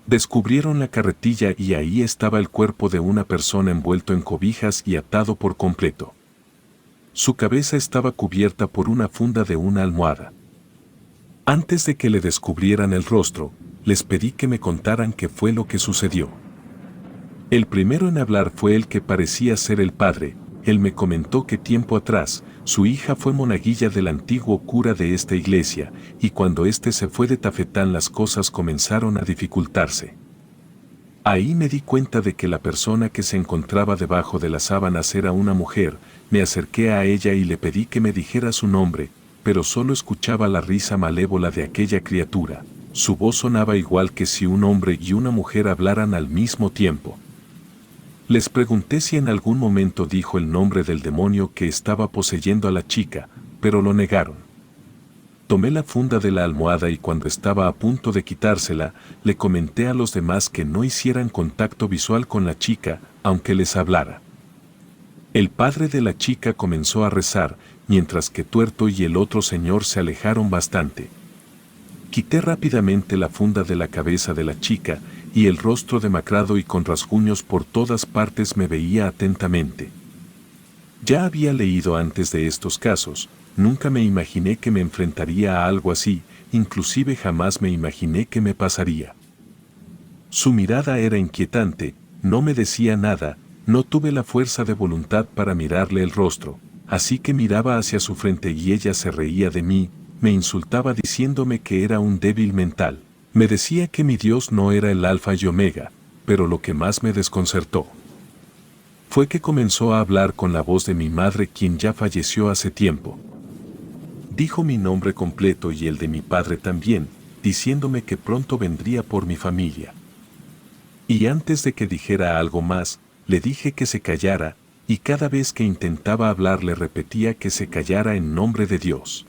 Descubrieron la carretilla y ahí estaba el cuerpo de una persona envuelto en cobijas y atado por completo. Su cabeza estaba cubierta por una funda de una almohada. Antes de que le descubrieran el rostro, les pedí que me contaran qué fue lo que sucedió. El primero en hablar fue el que parecía ser el padre. Él me comentó que tiempo atrás, su hija fue monaguilla del antiguo cura de esta iglesia, y cuando éste se fue de tafetán las cosas comenzaron a dificultarse. Ahí me di cuenta de que la persona que se encontraba debajo de las sábanas era una mujer. Me acerqué a ella y le pedí que me dijera su nombre, pero solo escuchaba la risa malévola de aquella criatura. Su voz sonaba igual que si un hombre y una mujer hablaran al mismo tiempo. Les pregunté si en algún momento dijo el nombre del demonio que estaba poseyendo a la chica, pero lo negaron. Tomé la funda de la almohada y cuando estaba a punto de quitársela, le comenté a los demás que no hicieran contacto visual con la chica, aunque les hablara. El padre de la chica comenzó a rezar, mientras que Tuerto y el otro señor se alejaron bastante. Quité rápidamente la funda de la cabeza de la chica, y el rostro demacrado y con rasguños por todas partes me veía atentamente. Ya había leído antes de estos casos, nunca me imaginé que me enfrentaría a algo así, inclusive jamás me imaginé que me pasaría. Su mirada era inquietante, no me decía nada, no tuve la fuerza de voluntad para mirarle el rostro, así que miraba hacia su frente y ella se reía de mí, me insultaba diciéndome que era un débil mental. Me decía que mi Dios no era el Alfa y Omega, pero lo que más me desconcertó fue que comenzó a hablar con la voz de mi madre, quien ya falleció hace tiempo. Dijo mi nombre completo y el de mi padre también, diciéndome que pronto vendría por mi familia. Y antes de que dijera algo más, le dije que se callara, y cada vez que intentaba hablar le repetía que se callara en nombre de Dios.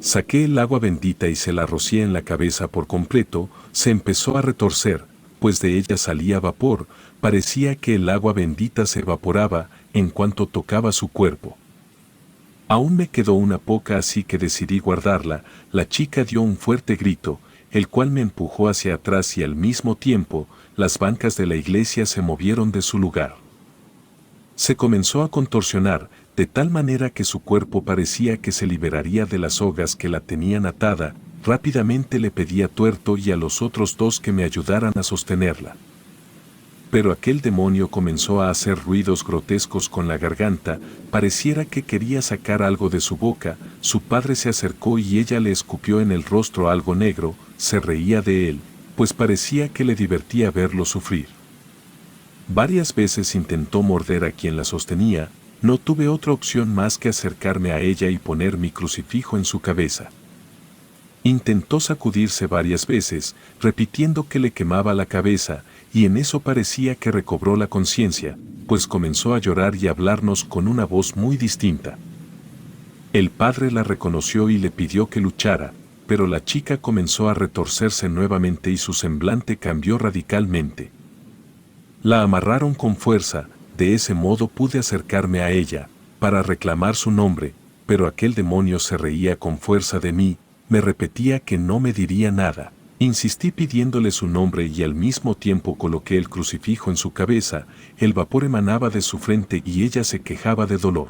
Saqué el agua bendita y se la rocié en la cabeza por completo, se empezó a retorcer, pues de ella salía vapor, parecía que el agua bendita se evaporaba en cuanto tocaba su cuerpo. Aún me quedó una poca así que decidí guardarla. La chica dio un fuerte grito, el cual me empujó hacia atrás y al mismo tiempo, las bancas de la iglesia se movieron de su lugar. Se comenzó a contorsionar, de tal manera que su cuerpo parecía que se liberaría de las sogas que la tenían atada. Rápidamente le pedí a Tuerto y a los otros dos que me ayudaran a sostenerla. Pero aquel demonio comenzó a hacer ruidos grotescos con la garganta, pareciera que quería sacar algo de su boca. Su padre se acercó y ella le escupió en el rostro algo negro, se reía de él, pues parecía que le divertía verlo sufrir. Varias veces intentó morder a quien la sostenía, no tuve otra opción más que acercarme a ella y poner mi crucifijo en su cabeza. Intentó sacudirse varias veces, repitiendo que le quemaba la cabeza, y en eso parecía que recobró la conciencia, pues comenzó a llorar y a hablarnos con una voz muy distinta. El padre la reconoció y le pidió que luchara, pero la chica comenzó a retorcerse nuevamente y su semblante cambió radicalmente. La amarraron con fuerza, de ese modo pude acercarme a ella, para reclamar su nombre, pero aquel demonio se reía con fuerza de mí, me repetía que no me diría nada. Insistí pidiéndole su nombre y al mismo tiempo coloqué el crucifijo en su cabeza, el vapor emanaba de su frente y ella se quejaba de dolor.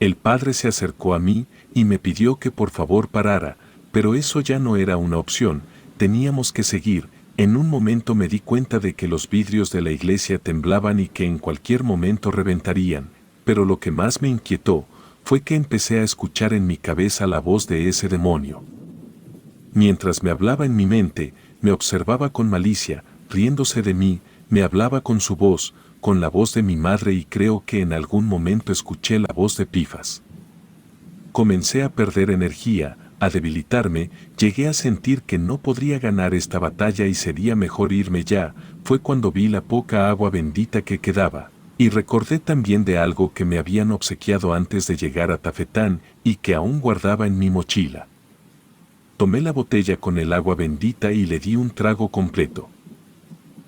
El padre se acercó a mí y me pidió que por favor parara, pero eso ya no era una opción, teníamos que seguir. En un momento me di cuenta de que los vidrios de la iglesia temblaban y que en cualquier momento reventarían, pero lo que más me inquietó fue que empecé a escuchar en mi cabeza la voz de ese demonio. Mientras me hablaba en mi mente, me observaba con malicia, riéndose de mí, me hablaba con su voz, con la voz de mi madre y creo que en algún momento escuché la voz de Pifas. Comencé a perder energía, a debilitarme, llegué a sentir que no podría ganar esta batalla y sería mejor irme ya. Fue cuando vi la poca agua bendita que quedaba, y recordé también de algo que me habían obsequiado antes de llegar a Tafetán y que aún guardaba en mi mochila. Tomé la botella con el agua bendita y le di un trago completo.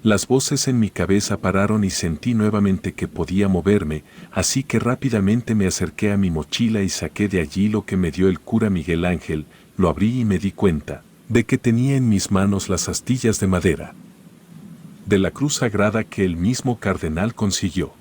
Las voces en mi cabeza pararon y sentí nuevamente que podía moverme, así que rápidamente me acerqué a mi mochila y saqué de allí lo que me dio el cura Miguel Ángel, lo abrí y me di cuenta de que tenía en mis manos las astillas de madera de la cruz sagrada que el mismo cardenal consiguió.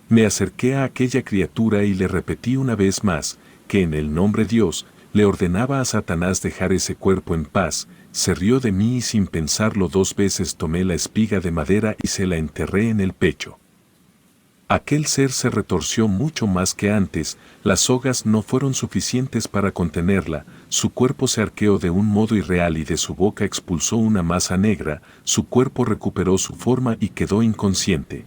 Me acerqué a aquella criatura y le repetí una vez más, que en el nombre de Dios, le ordenaba a Satanás dejar ese cuerpo en paz. Se rió de mí y sin pensarlo 2 veces tomé la espiga de madera y se la enterré en el pecho. Aquel ser se retorció mucho más que antes, las sogas no fueron suficientes para contenerla, su cuerpo se arqueó de un modo irreal y de su boca expulsó una masa negra, su cuerpo recuperó su forma y quedó inconsciente.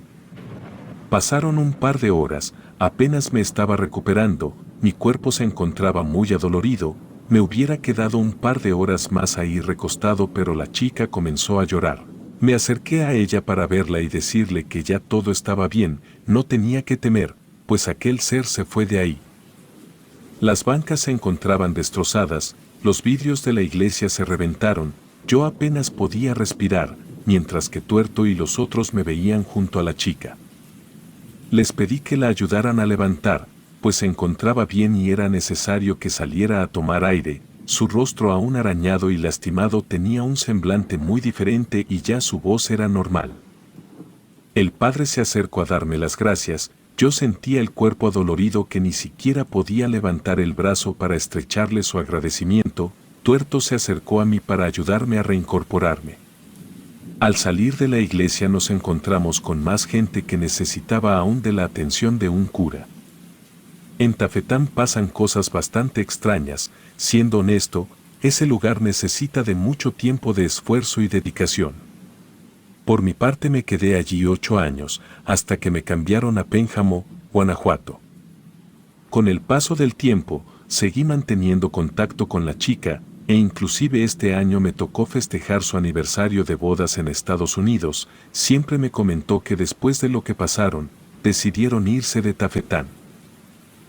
Pasaron un par de horas, apenas me estaba recuperando, mi cuerpo se encontraba muy adolorido, me hubiera quedado un par de horas más ahí recostado pero la chica comenzó a llorar. Me acerqué a ella para verla y decirle que ya todo estaba bien, no tenía que temer, pues aquel ser se fue de ahí. Las bancas se encontraban destrozadas, los vidrios de la iglesia se reventaron, yo apenas podía respirar, mientras que Tuerto y los otros me veían junto a la chica. Les pedí que la ayudaran a levantar, pues se encontraba bien y era necesario que saliera a tomar aire. Su rostro aún arañado y lastimado tenía un semblante muy diferente y ya su voz era normal. El padre se acercó a darme las gracias, yo sentía el cuerpo adolorido que ni siquiera podía levantar el brazo para estrecharle su agradecimiento. Tuerto se acercó a mí para ayudarme a reincorporarme. Al salir de la iglesia nos encontramos con más gente que necesitaba aún de la atención de un cura. En Tafetán pasan cosas bastante extrañas, siendo honesto, ese lugar necesita de mucho tiempo de esfuerzo y dedicación. Por mi parte me quedé allí 8 años, hasta que me cambiaron a Pénjamo, Guanajuato. Con el paso del tiempo, seguí manteniendo contacto con la chica, e inclusive este año me tocó festejar su aniversario de bodas en Estados Unidos. Siempre me comentó que después de lo que pasaron, decidieron irse de Tafetán.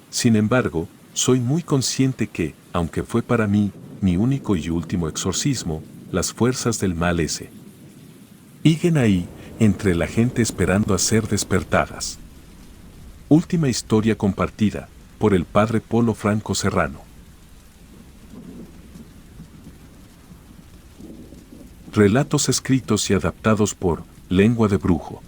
Sin embargo, soy muy consciente que, aunque fue para mí, mi único y último exorcismo, las fuerzas del mal siguen ahí, entre la gente esperando a ser despertadas. Última historia compartida, por el padre Polo Franco Serrano. Relatos escritos y adaptados por Lengua de Brujo.